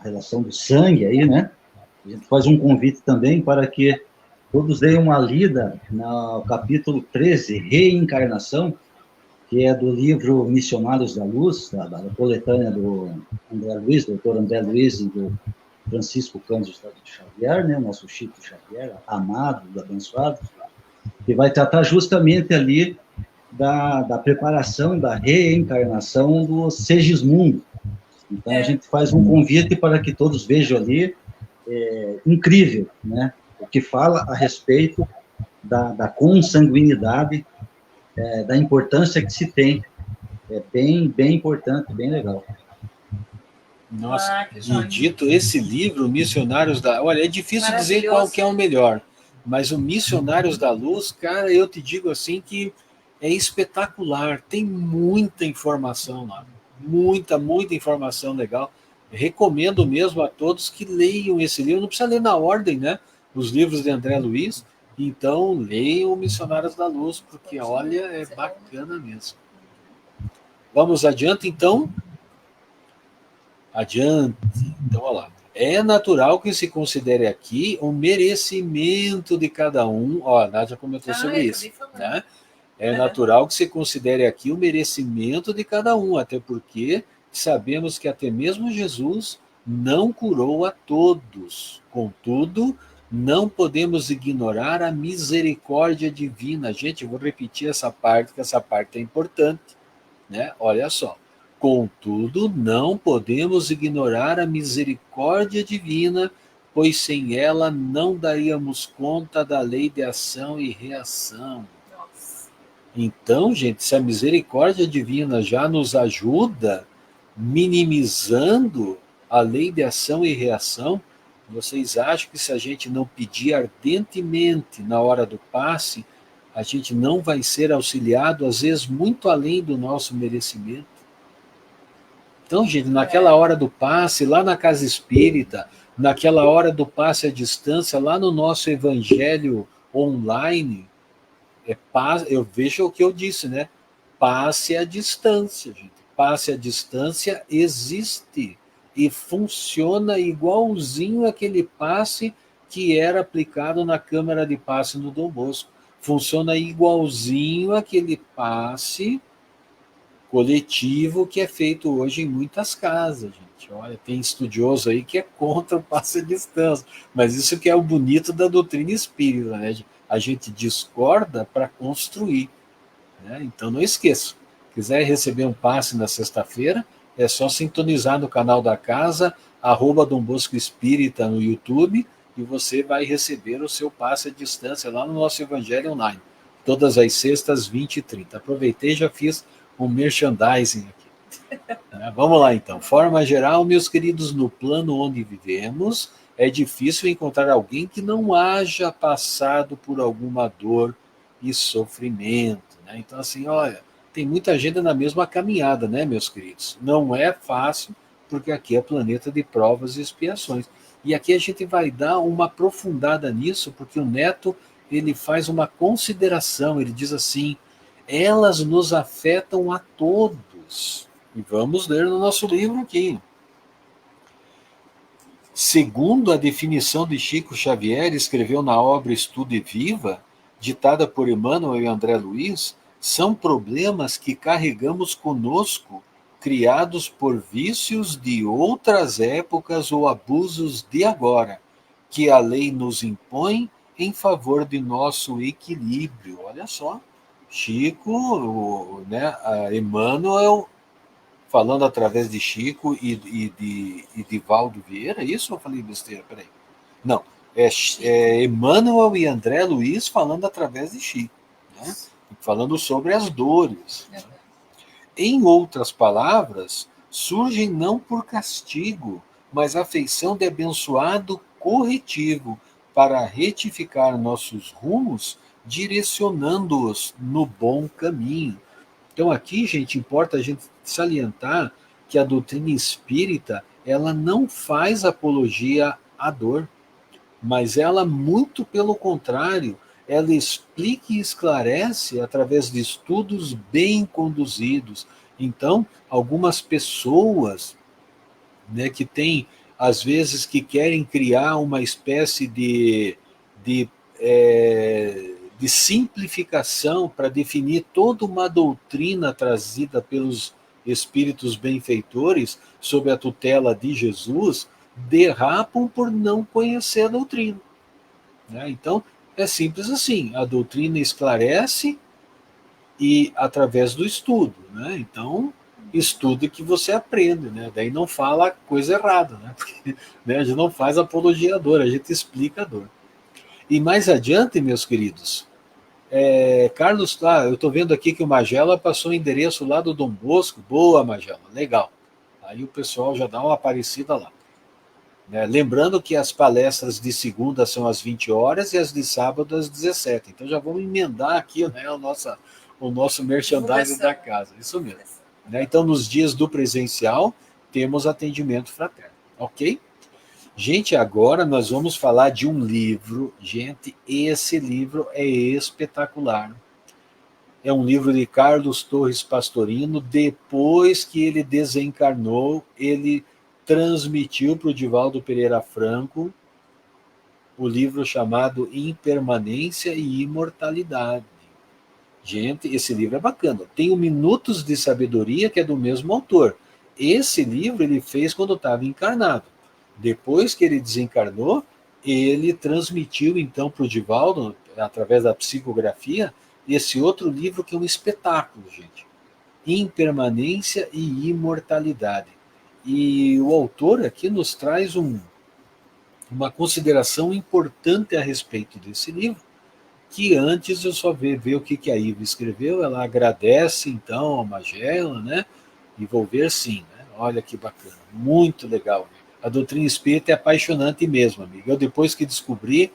relação do sangue aí, né? A gente faz um convite também para que todos deem uma lida no capítulo 13, Reencarnação, que é do livro Missionários da Luz, da coletânea do André Luiz, doutor André Luiz, e do Francisco Cândido Xavier, né, o nosso Chico Xavier, amado, abençoado, que vai tratar justamente ali da preparação, da reencarnação do Segismundo. Então, a gente faz um convite para que todos vejam ali, incrível, né? O que fala a respeito da consanguinidade, da importância que se tem. É bem, bem importante, bem legal. Nossa, e dito esse livro, Missionários da... Olha, é difícil dizer qual que é o melhor, mas o Missionários da Luz, cara, eu te digo assim que é espetacular, tem muita informação lá, muita informação legal. Recomendo mesmo a todos que leiam esse livro, não precisa ler na ordem, né? Os livros de André Luiz, então leiam Missionários da Luz, porque olha, é bacana mesmo. Vamos adiante, então? Adiante. Então, olha lá. É natural que se considere aqui o merecimento de cada um. Ó, a Nádia comentou sobre isso. Né? É natural que se considere aqui o merecimento de cada um, até porque sabemos que até mesmo Jesus não curou a todos. Contudo, não podemos ignorar a misericórdia divina. Gente, eu vou repetir essa parte, que essa parte é importante. Né? Olha só. Contudo, não podemos ignorar a misericórdia divina, pois sem ela não daríamos conta da lei de ação e reação. Então, gente, se a misericórdia divina já nos ajuda, minimizando a lei de ação e reação, vocês acham que se a gente não pedir ardentemente na hora do passe, a gente não vai ser auxiliado, às vezes, muito além do nosso merecimento? Então, gente, naquela hora do passe, lá na Casa Espírita, naquela hora do passe à distância, lá no nosso evangelho online, eu vejo o que eu disse, né? Passe à distância, gente. Passe à distância existe e funciona igualzinho aquele passe que era aplicado na câmara de passe no Dom Bosco. Funciona igualzinho aquele passe coletivo que é feito hoje em muitas casas, gente. Olha, tem estudioso aí que é contra o passe à distância, mas isso que é o bonito da doutrina espírita, né? A gente discorda para construir, né? Então não esqueça, quiser receber um passe na sexta-feira, é só sintonizar no canal da casa, @Dom Bosco Espírita no YouTube, e você vai receber o seu passe à distância lá no nosso Evangelho Online, todas as sextas, 20h30. Aproveitei e já fiz um merchandising aqui. Vamos lá, então. Forma geral, meus queridos, no plano onde vivemos, é difícil encontrar alguém que não haja passado por alguma dor e sofrimento. Né? Então, assim, olha, tem muita gente na mesma caminhada, né, meus queridos? Não é fácil, porque aqui é planeta de provas e expiações. E aqui a gente vai dar uma aprofundada nisso, porque o Neto, ele faz uma consideração, ele diz assim: elas nos afetam a todos. E vamos ler no nosso livro aqui. Segundo a definição de Chico Xavier, escreveu na obra Estudo e Viva, ditada por Emmanuel e André Luiz, são problemas que carregamos conosco, criados por vícios de outras épocas ou abusos de agora, que a lei nos impõe em favor de nosso equilíbrio. Olha só. Chico, né, Emmanuel, falando através de Chico e de Valdo Vieira, isso ou eu falei besteira? Peraí. Não, é Emmanuel e André Luiz falando através de Chico, né, falando sobre as dores. Né? Em outras palavras, surgem não por castigo, mas a feição de abençoado corretivo para retificar nossos rumos, direcionando-os no bom caminho. Então aqui, gente, importa a gente salientar que a doutrina espírita, ela não faz apologia à dor, mas ela, muito pelo contrário, ela explica e esclarece através de estudos bem conduzidos. Então, algumas pessoas, né, que têm, às vezes, que querem criar uma espécie de simplificação para definir toda uma doutrina trazida pelos espíritos benfeitores sob a tutela de Jesus, derrapam por não conhecer a doutrina. Né? Então, é simples assim, a doutrina esclarece e através do estudo. Né? Então, estude que você aprende, né? Daí não fala coisa errada, né? Porque, né, a gente não faz apologia à dor, a gente explica a dor. E mais adiante, meus queridos, Carlos, eu estou vendo aqui que o Magela passou o endereço lá do Dom Bosco. Boa, Magela, legal. Aí o pessoal já dá uma aparecida lá. Né? Lembrando que as palestras de segunda são às 20 horas e as de sábado às 17. Então já vamos emendar aqui, né, o nosso merchandising da casa. Isso mesmo. Né? Então, nos dias do presencial, temos atendimento fraterno. Ok? Gente, agora nós vamos falar de um livro. Gente, esse livro é espetacular. É um livro de Carlos Torres Pastorino. Depois que ele desencarnou, ele transmitiu para o Divaldo Pereira Franco o livro chamado Impermanência e Imortalidade. Gente, esse livro é bacana. Tem o Minutos de Sabedoria, que é do mesmo autor. Esse livro ele fez quando estava encarnado. Depois que ele desencarnou, ele transmitiu então para o Divaldo, através da psicografia, esse outro livro que é um espetáculo, gente. Impermanência e Imortalidade. E o autor aqui nos traz uma consideração importante a respeito desse livro, que antes eu só ver o que a Iva escreveu. Ela agradece então a Magela, né? E vou ver sim, né? Olha que bacana, muito legal. A doutrina espírita é apaixonante mesmo, amigo. Eu depois que descobri,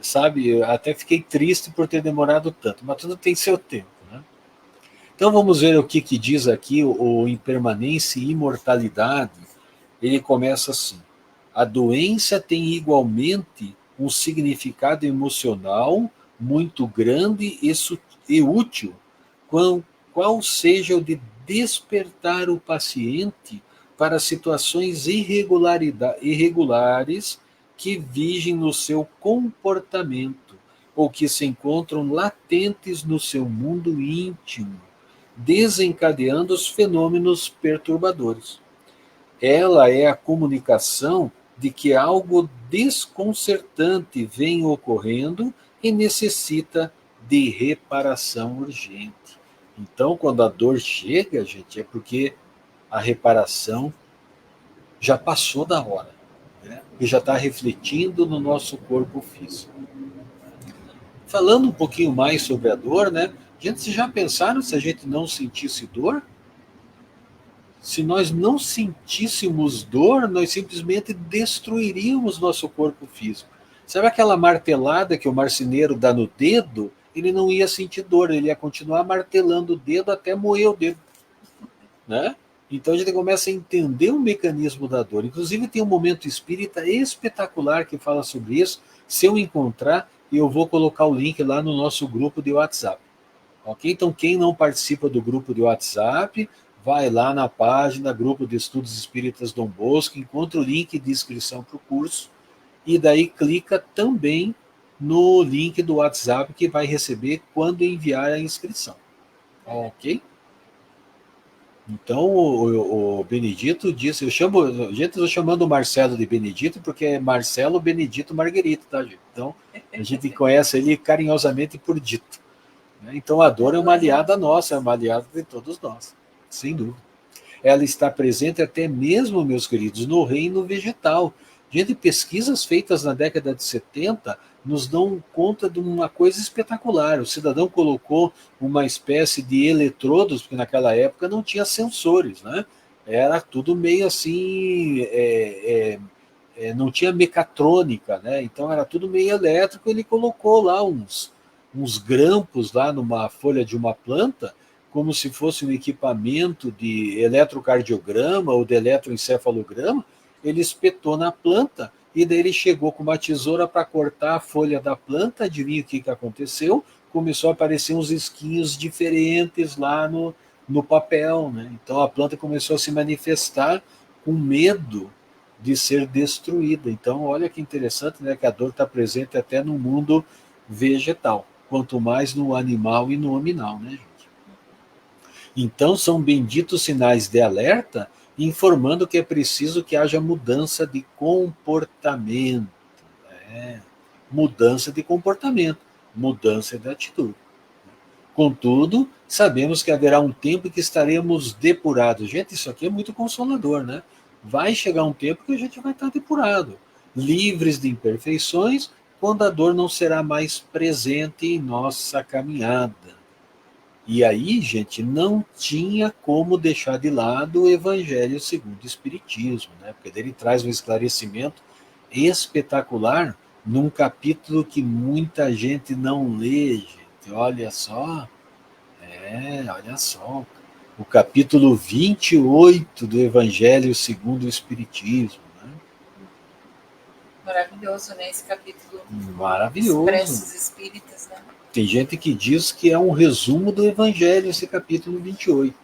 sabe, eu até fiquei triste por ter demorado tanto, mas tudo tem seu tempo, né? Então vamos ver o que diz aqui o Impermanência e Imortalidade. Ele começa assim: a doença tem igualmente um significado emocional muito grande e útil, qual seja o de despertar o paciente para situações irregulares que vigem no seu comportamento ou que se encontram latentes no seu mundo íntimo, desencadeando os fenômenos perturbadores. Ela é a comunicação de que algo desconcertante vem ocorrendo e necessita de reparação urgente. Então, quando a dor chega, gente, é porque a reparação já passou da hora, né? E já está refletindo no nosso corpo físico. Falando um pouquinho mais sobre a dor, né? Gente, vocês já pensaram se a gente não sentisse dor? Se nós não sentíssemos dor, nós simplesmente destruiríamos nosso corpo físico. Sabe aquela martelada que o marceneiro dá no dedo? Ele não ia sentir dor, ele ia continuar martelando o dedo até moer o dedo. Né? Então a gente começa a entender o mecanismo da dor. Inclusive tem um momento espírita espetacular que fala sobre isso. Se eu encontrar, eu vou colocar o link lá no nosso grupo de WhatsApp. Ok? Então quem não participa do grupo de WhatsApp, vai lá na página Grupo de Estudos Espíritas Dom Bosco, encontra o link de inscrição para o curso, e daí clica também no link do WhatsApp que vai receber quando enviar a inscrição. Ok? Então o Benedito disse, gente, eu estou chamando o Marcelo de Benedito porque é Marcelo Benedito Marguerito, tá, gente? Então a gente conhece ele carinhosamente por Dito. Né? Então a dor é uma aliada nossa, é uma aliada de todos nós. Sem dúvida. Ela está presente até mesmo, meus queridos, no reino vegetal. Gente, pesquisas feitas na década de 70 nos dão conta de uma coisa espetacular. O cidadão colocou uma espécie de eletrodos, porque naquela época não tinha sensores, né? Era tudo meio assim, não tinha mecatrônica, né? Então era tudo meio elétrico. Ele colocou lá uns grampos lá numa folha de uma planta, como se fosse um equipamento de eletrocardiograma ou de eletroencefalograma. Ele espetou na planta e daí ele chegou com uma tesoura para cortar a folha da planta. Adivinha o que aconteceu? Começou a aparecer uns risquinhos diferentes lá no papel, né? Então a planta começou a se manifestar com medo de ser destruída. Então olha que interessante, né, que a dor está presente até no mundo vegetal, quanto mais no animal e no hominal, né, gente? Então, são benditos sinais de alerta informando que é preciso que haja mudança de comportamento. Mudança de comportamento, mudança de atitude. Contudo, sabemos que haverá um tempo que estaremos depurados. Gente, isso aqui é muito consolador, né? Vai chegar um tempo que a gente vai estar depurado, livres de imperfeições, quando a dor não será mais presente em nossa caminhada. E aí, gente, não tinha como deixar de lado o Evangelho segundo o Espiritismo, né? Porque ele traz um esclarecimento espetacular num capítulo que muita gente não lê, gente. Olha só, olha só. O capítulo 28 do Evangelho segundo o Espiritismo. Né? Maravilhoso, né? Esse capítulo. Maravilhoso. Preces espíritas, né? Tem gente que diz que é um resumo do Evangelho, esse capítulo 28.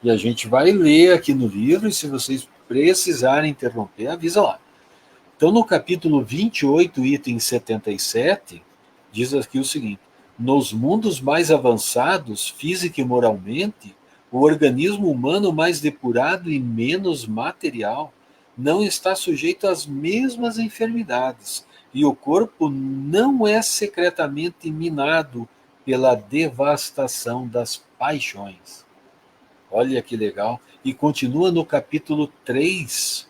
E a gente vai ler aqui no livro, e se vocês precisarem interromper, avisa lá. Então, no capítulo 28, item 77, diz aqui o seguinte: nos mundos mais avançados, física e moralmente, o organismo humano mais depurado e menos material não está sujeito às mesmas enfermidades, e o corpo não é secretamente minado pela devastação das paixões. Olha que legal. E continua no capítulo 3,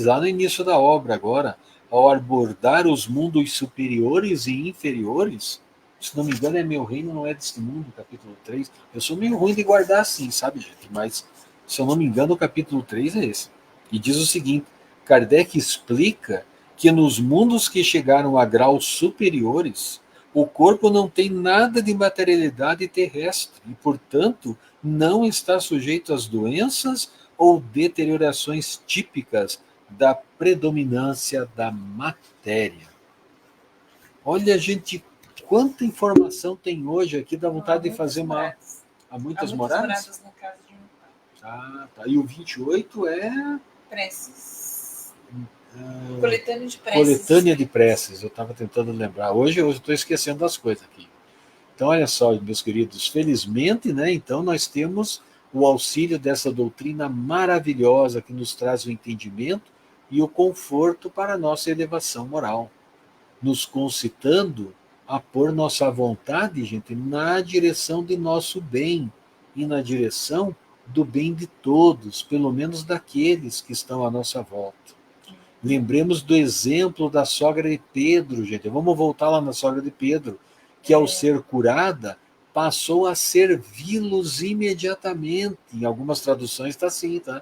lá no início da obra agora, ao abordar os mundos superiores e inferiores. Se não me engano, é Meu Reino Não É Deste Mundo, capítulo 3. Eu sou meio ruim de guardar assim, sabe, gente? Mas, se eu não me engano, o capítulo 3 é esse. E diz o seguinte: Kardec explica que nos mundos que chegaram a graus superiores, o corpo não tem nada de materialidade terrestre e, portanto, não está sujeito às doenças ou deteriorações típicas da predominância da matéria. Olha, gente, quanta informação tem hoje aqui, dá vontade de fazer uma... Há muitas moradas? Na casa de um pai. Ah, tá. E o 28 é... Preces. Coletânea de preces. Coletânea de preces, eu estava tentando lembrar. Hoje eu estou esquecendo das coisas aqui. Então, olha só, meus queridos, felizmente, né? Então, nós temos o auxílio dessa doutrina maravilhosa que nos traz o entendimento e o conforto para a nossa elevação moral, nos concitando a pôr nossa vontade, gente, na direção de nosso bem e na direção do bem de todos, pelo menos daqueles que estão à nossa volta. Lembremos do exemplo da sogra de Pedro, gente. Vamos voltar lá na sogra de Pedro, que ao ser curada, passou a servi-los imediatamente. Em algumas traduções está assim, tá?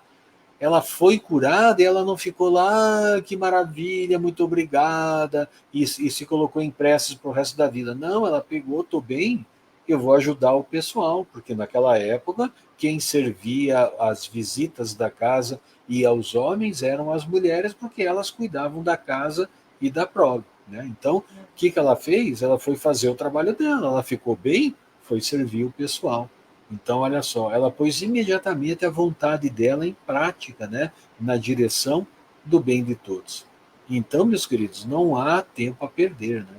Ela foi curada e ela não ficou lá, que maravilha, muito obrigada, e se colocou em preces para o resto da vida. Não, ela pegou, estou bem, eu vou ajudar o pessoal, porque naquela época, quem servia as visitas da casa e aos homens eram as mulheres, porque elas cuidavam da casa e da prole. Né? Então, o que ela fez? Ela foi fazer o trabalho dela, ela ficou bem, foi servir o pessoal. Então, olha só, ela pôs imediatamente a vontade dela em prática, né? Na direção do bem de todos. Então, meus queridos, não há tempo a perder, né?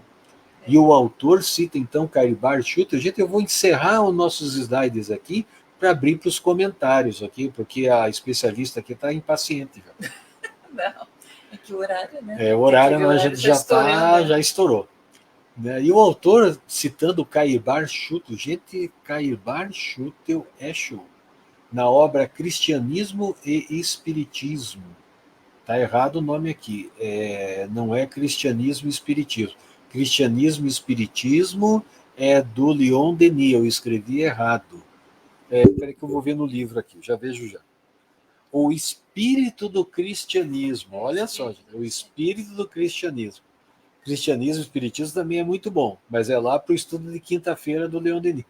E o autor cita, então, Kaibart Schutter. Gente, eu vou encerrar os nossos slides aqui para abrir para os comentários, aqui, porque a especialista aqui está impaciente. Já. Não, é que o horário, né? O horário a gente já estourou. Né? E o autor, citando Kaibart Schutter, gente, Kaibart Schutter é show. Na obra Cristianismo e Espiritismo. Está errado o nome aqui. Não é Cristianismo e Espiritismo. Cristianismo e Espiritismo é do Leon Denis. Eu escrevi errado. Espera que eu vou ver no livro aqui. Já vejo já. O espírito do cristianismo. Olha só, gente, o espírito do cristianismo. Cristianismo e Espiritismo também é muito bom, mas é lá para o estudo de quinta-feira do Leon Denis.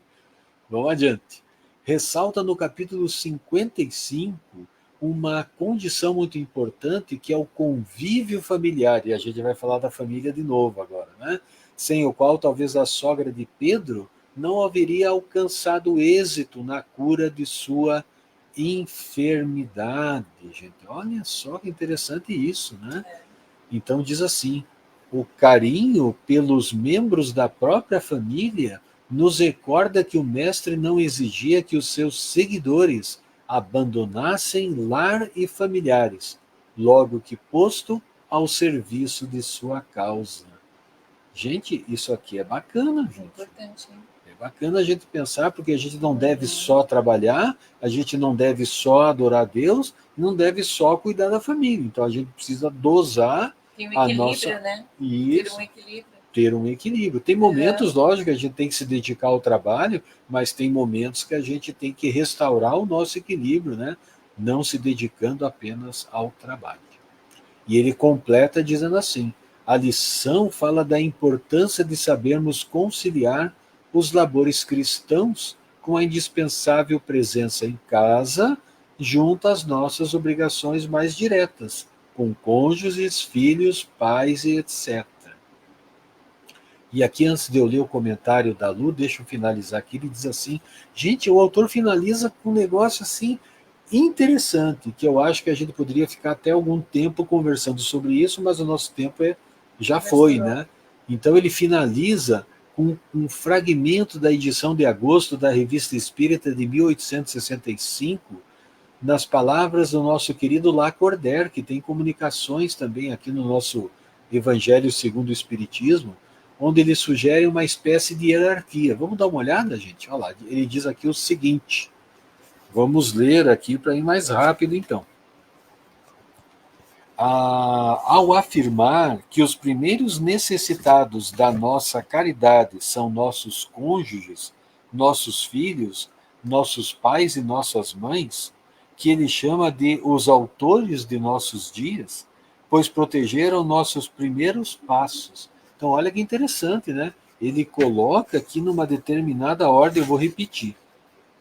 Vamos adiante. Ressalta no capítulo 55 uma condição muito importante, que é o convívio familiar, e a gente vai falar da família de novo agora, né? Sem o qual talvez a sogra de Pedro não haveria alcançado êxito na cura de sua enfermidade, gente. Olha só que interessante isso, né? Então diz assim: o carinho pelos membros da própria família nos recorda que o mestre não exigia que os seus seguidores abandonassem lar e familiares, logo que posto ao serviço de sua causa. Gente, isso aqui é bacana, É gente. importante, hein? É bacana a gente pensar, porque a gente não deve só trabalhar, a gente não deve só adorar a Deus, não deve só cuidar da família. Então a gente precisa dosar Tem um a equilíbrio, nossa. né? Ter Isso, um equilíbrio. ter um equilíbrio. Tem momentos, lógico, que a gente tem que se dedicar ao trabalho, mas tem momentos que a gente tem que restaurar o nosso equilíbrio, né? Não se dedicando apenas ao trabalho. E ele completa dizendo assim: a lição fala da importância de sabermos conciliar os labores cristãos com a indispensável presença em casa, junto às nossas obrigações mais diretas, com cônjuges, filhos, pais e etc. E aqui, antes de eu ler o comentário da Lu, deixa eu finalizar aqui. Ele diz assim: gente, o autor finaliza com um negócio assim interessante, que eu acho que a gente poderia ficar até algum tempo conversando sobre isso, mas o nosso tempo já foi, né? Então ele finaliza com um fragmento da edição de agosto da Revista Espírita de 1865, nas palavras do nosso querido Lacordaire, que tem comunicações também aqui no nosso Evangelho segundo o Espiritismo, onde ele sugere uma espécie de hierarquia. Vamos dar uma olhada, gente? Olha lá, ele diz aqui o seguinte. Vamos ler aqui para ir mais rápido, então. Ao afirmar que os primeiros necessitados da nossa caridade são nossos cônjuges, nossos filhos, nossos pais e nossas mães, que ele chama de os autores de nossos dias, pois protegeram nossos primeiros passos. Então, olha que interessante, né? Ele coloca aqui numa determinada ordem, eu vou repetir: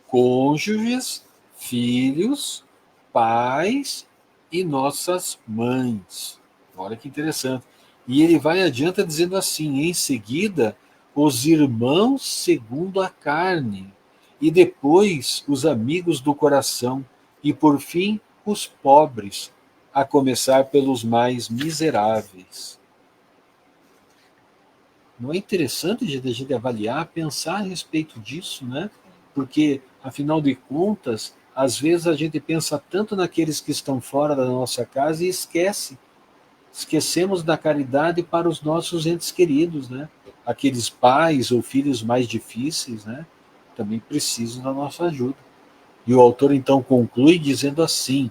cônjuges, filhos, pais e nossas mães. Olha que interessante. E ele vai adiante dizendo assim: em seguida, os irmãos segundo a carne, e depois os amigos do coração, e por fim os pobres, a começar pelos mais miseráveis. Não é interessante a gente avaliar, pensar a respeito disso, né? Porque, afinal de contas, às vezes a gente pensa tanto naqueles que estão fora da nossa casa e esquecemos da caridade para os nossos entes queridos, né? Aqueles pais ou filhos mais difíceis, né? Também precisam da nossa ajuda. E o autor então conclui dizendo assim: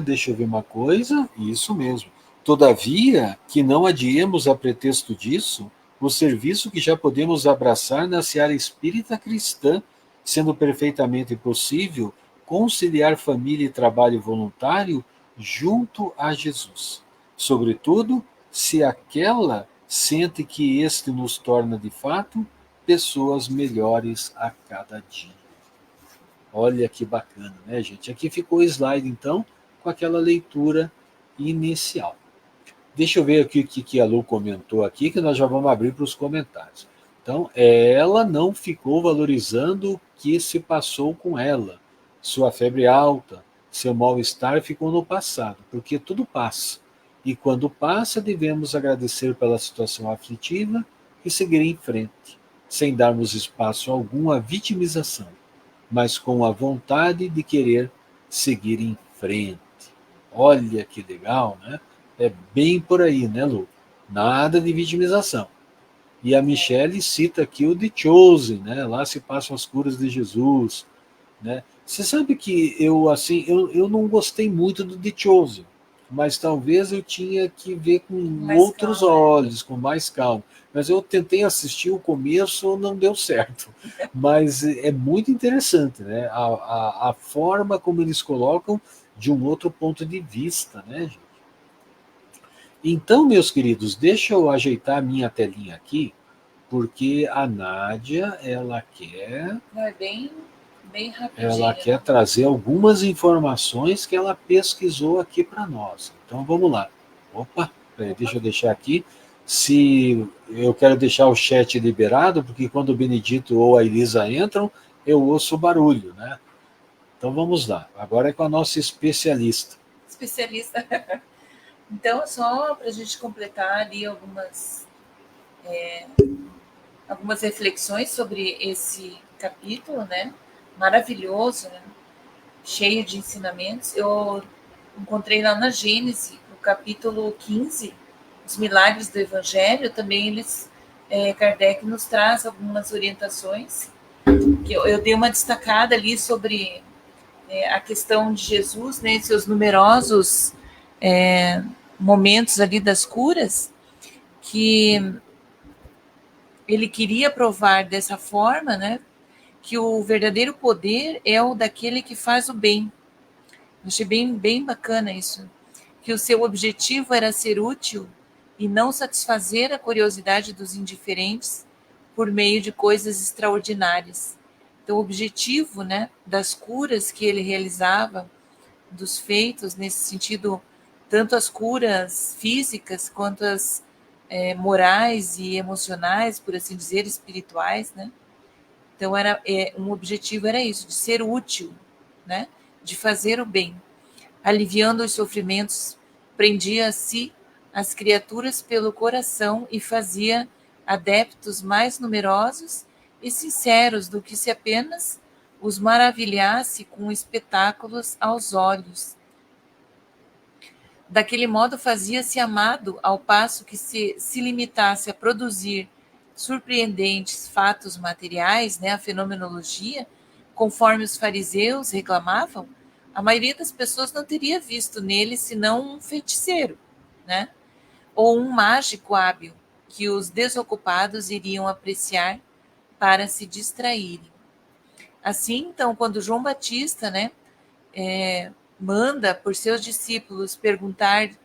deixa eu ver uma coisa. Isso mesmo. Todavia, que não adiemos a pretexto disso o serviço que já podemos abraçar na seara espírita cristã, sendo perfeitamente possível conciliar família e trabalho voluntário junto a Jesus. Sobretudo, se aquela sente que este nos torna de fato pessoas melhores a cada dia. Olha que bacana, né, gente? Aqui ficou o slide, então, com aquela leitura inicial. Deixa eu ver aqui o que a Lu comentou aqui, que nós já vamos abrir para os comentários. Então, ela não ficou valorizando o que se passou com ela. Sua febre alta, seu mal-estar ficou no passado, porque tudo passa. E quando passa, devemos agradecer pela situação aflitiva e seguir em frente, sem darmos espaço algum à vitimização, mas com a vontade de querer seguir em frente. Olha que legal, né? É bem por aí, né, Lu? Nada de vitimização. E a Michelle cita aqui o The Chosen, né? Lá se passam as curas de Jesus, né? Você sabe que eu não gostei muito do The Chosen, mas talvez eu tinha que ver com Mais outros calma, olhos, com mais calma. Mas eu tentei assistir o começo, não deu certo. Mas é muito interessante, né? A forma como eles colocam de um outro ponto de vista, né, gente? Então, meus queridos, deixa eu ajeitar a minha telinha aqui, porque a Nádia, Não, é bem ela rapidinho, quer né? trazer algumas informações que ela pesquisou aqui para nós. Então, vamos lá. Opa, peraí, deixa eu deixar aqui. Se eu quero deixar o chat liberado, porque quando o Benedito ou a Elisa entram, eu ouço o barulho, né? Então, vamos lá. Agora é com a nossa especialista. Especialista. Então, só para a gente completar ali algumas reflexões sobre esse capítulo, né? maravilhoso, né? Cheio de ensinamentos. Eu encontrei lá na Gênesis, no capítulo 15, os milagres do Evangelho, também Kardec nos traz algumas orientações, que eu dei uma destacada ali sobre a questão de Jesus, né, seus numerosos momentos ali das curas, que ele queria provar dessa forma, né, que o verdadeiro poder é o daquele que faz o bem. Eu achei bem bacana isso, que o seu objetivo era ser útil e não satisfazer a curiosidade dos indiferentes por meio de coisas extraordinárias. Então, o objetivo, né, das curas que ele realizava, dos feitos, nesse sentido, tanto as curas físicas quanto as morais e emocionais, por assim dizer, espirituais, né? Então, um objetivo era isso, de ser útil, né, de fazer o bem. Aliviando os sofrimentos, prendia a si as criaturas pelo coração e fazia adeptos mais numerosos e sinceros do que se apenas os maravilhasse com espetáculos aos olhos. Daquele modo fazia-se amado, ao passo que se limitasse a produzir surpreendentes fatos materiais, né, a fenomenologia, conforme os fariseus reclamavam, a maioria das pessoas não teria visto nele senão um feiticeiro, né, ou um mágico hábil, que os desocupados iriam apreciar para se distraírem. Assim, então, quando João Batista, né, manda por seus discípulos perguntar-lhe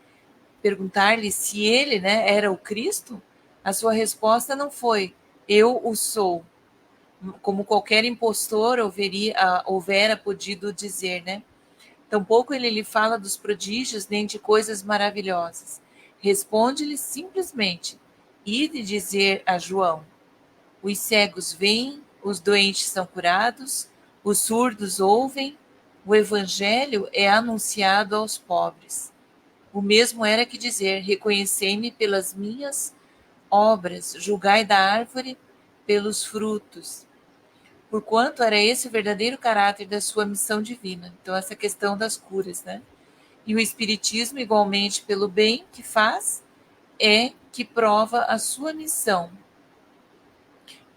se ele, né, era o Cristo, a sua resposta não foi, eu o sou, como qualquer impostor houvera podido dizer, né? Tampouco ele lhe fala dos prodígios nem de coisas maravilhosas. Responde-lhe simplesmente, ide dizer a João, os cegos veem, os doentes são curados, os surdos ouvem, o evangelho é anunciado aos pobres. O mesmo era que dizer, reconhecei-me pelas minhas obras, julgai da árvore pelos frutos. Porquanto era esse o verdadeiro caráter da sua missão divina. Então, essa questão das curas, né? E o Espiritismo, igualmente, pelo bem que faz, é que prova a sua missão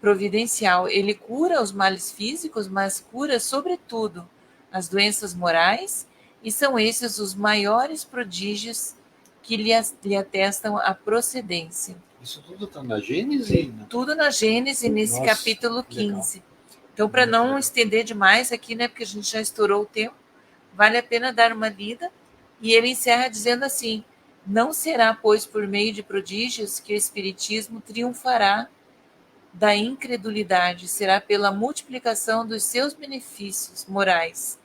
providencial. Ele cura os males físicos, mas cura, sobretudo, as doenças morais, e são esses os maiores prodígios que lhe atestam a procedência. Isso tudo está na Gênesis? Né? Tudo na Gênesis, nesse capítulo 15. Legal. Então, para não estender demais aqui, né, porque a gente já estourou o tempo, vale a pena dar uma lida. E ele encerra dizendo assim, não será, pois, por meio de prodígios que o Espiritismo triunfará da incredulidade, será pela multiplicação dos seus benefícios morais.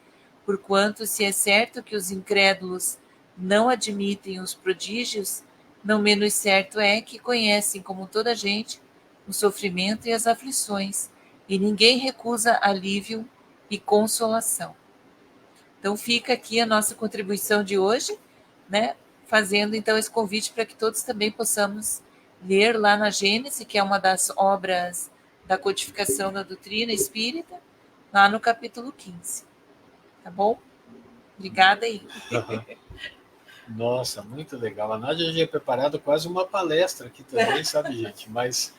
Porquanto, se é certo que os incrédulos não admitem os prodígios, não menos certo é que conhecem, como toda gente, o sofrimento e as aflições, e ninguém recusa alívio e consolação. Então fica aqui a nossa contribuição de hoje, né? Fazendo então esse convite para que todos também possamos ler lá na Gênesis, que é uma das obras da codificação da doutrina espírita, lá no capítulo 15. Tá bom? Obrigada aí. Nossa, muito legal. A Nádia já tinha preparado quase uma palestra aqui também, sabe, gente? Mas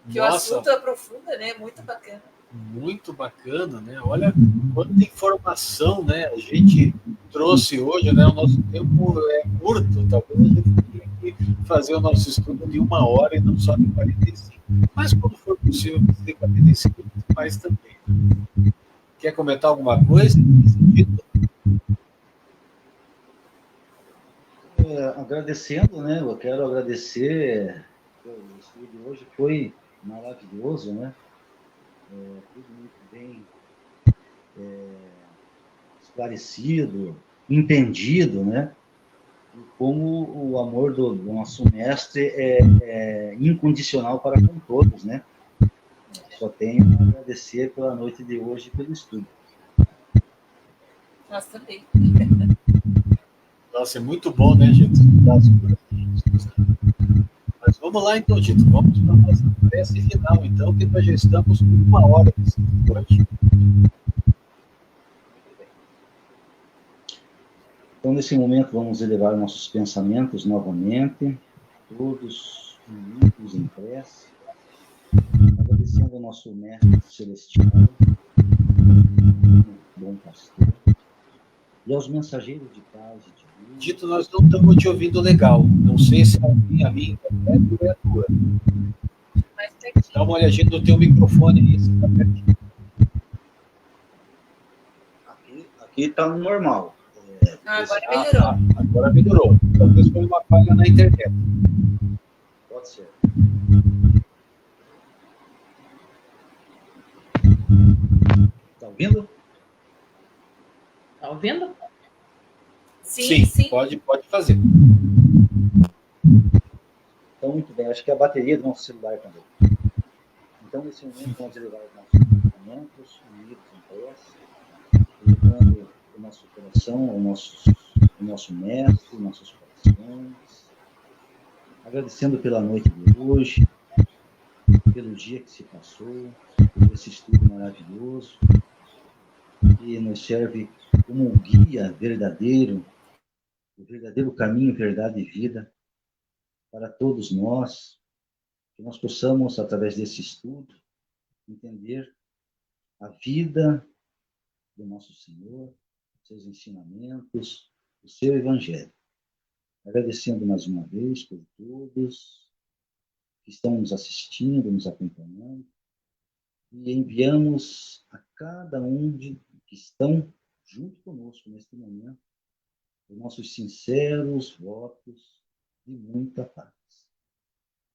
que nossa, o assunto aprofunda, né? Muito bacana. Muito bacana, né? Olha quanta informação, né? A gente trouxe hoje, né? O nosso tempo é curto, talvez a gente tenha que fazer o nosso estudo de 1 hora e não só de 45. Mas quando for possível, de 45 mais também. Quer comentar alguma coisa nesse sentido? Agradecendo, né? Eu quero agradecer. O estudo de hoje foi maravilhoso, né? Tudo muito bem esclarecido, entendido, né? E como o amor do nosso mestre é incondicional para com todos, né? Só tenho a agradecer pela noite de hoje e pelo estudo. Nós também. Nossa, é muito bom, né, gente? Mas vamos lá, então, Tito. Vamos para a nossa prece final, então, que nós já estamos com 1 hora de hoje. Então, nesse momento, vamos elevar nossos pensamentos novamente, todos unidos em prece, agradecendo ao nosso Mestre Celestial, bom pastor, e aos mensageiros de paz e de luz. Dito, nós não estamos te ouvindo legal. Não sei se a minha internet ou é a tua. Dá uma olhadinha no teu microfone aí, se está pertinho. Aqui está normal. Agora melhorou. Agora melhorou. Talvez foi uma falha na internet. Pode ser. Está ouvindo? Tá ouvindo? Sim. Pode fazer. Então, muito bem. Acho que é a bateria do nosso celular também. Então, nesse momento, vamos elevar os nossos pensamentos, unidos em prece, elevando o nosso coração ao nosso mestre, nossos corações, agradecendo pela noite de hoje, pelo dia que se passou, por esse estudo maravilhoso, que nos serve como um guia verdadeiro, o verdadeiro caminho, verdade e vida para todos nós, que nós possamos, através desse estudo, entender a vida do nosso Senhor, seus ensinamentos, o seu Evangelho. Agradecendo mais uma vez por todos que estão nos assistindo, nos acompanhando, e enviamos a cada um que estão junto conosco neste momento os nossos sinceros votos de muita paz.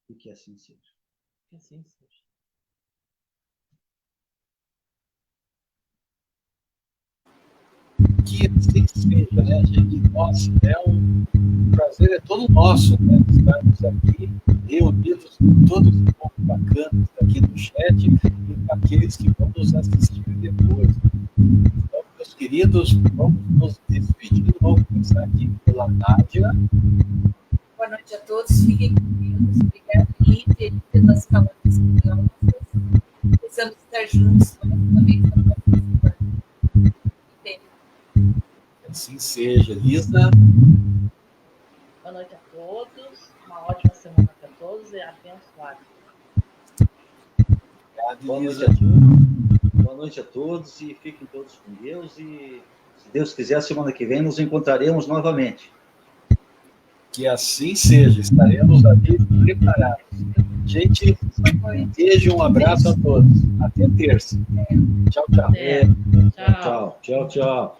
E que assim seja. Que assim seja. Que assim seja, né, gente? Nossa, um prazer é todo nosso, né, estarmos aqui reunidos com todos os povos bacanas aqui no chat e com aqueles que vão nos assistir depois. Então, meus queridos, vamos nos despedindo. Vamos começar aqui pela Nádia. Boa noite a todos. Fiquem com Deus. Obrigada, Lívia, pelas palavras carinhosas. Precisamos estar juntos mais uma vez na próxima semana. Assim seja. Lisa. Boa noite a todos. Uma ótima semana para todos e abençoado. Boa noite, boa noite a todos e fiquem todos com Deus e, se Deus quiser, semana que vem nos encontraremos novamente. Que assim seja, estaremos aqui preparados. Gente, um beijo, um abraço a todos. Até terça. Tchau, tchau. Tchau. Tchau.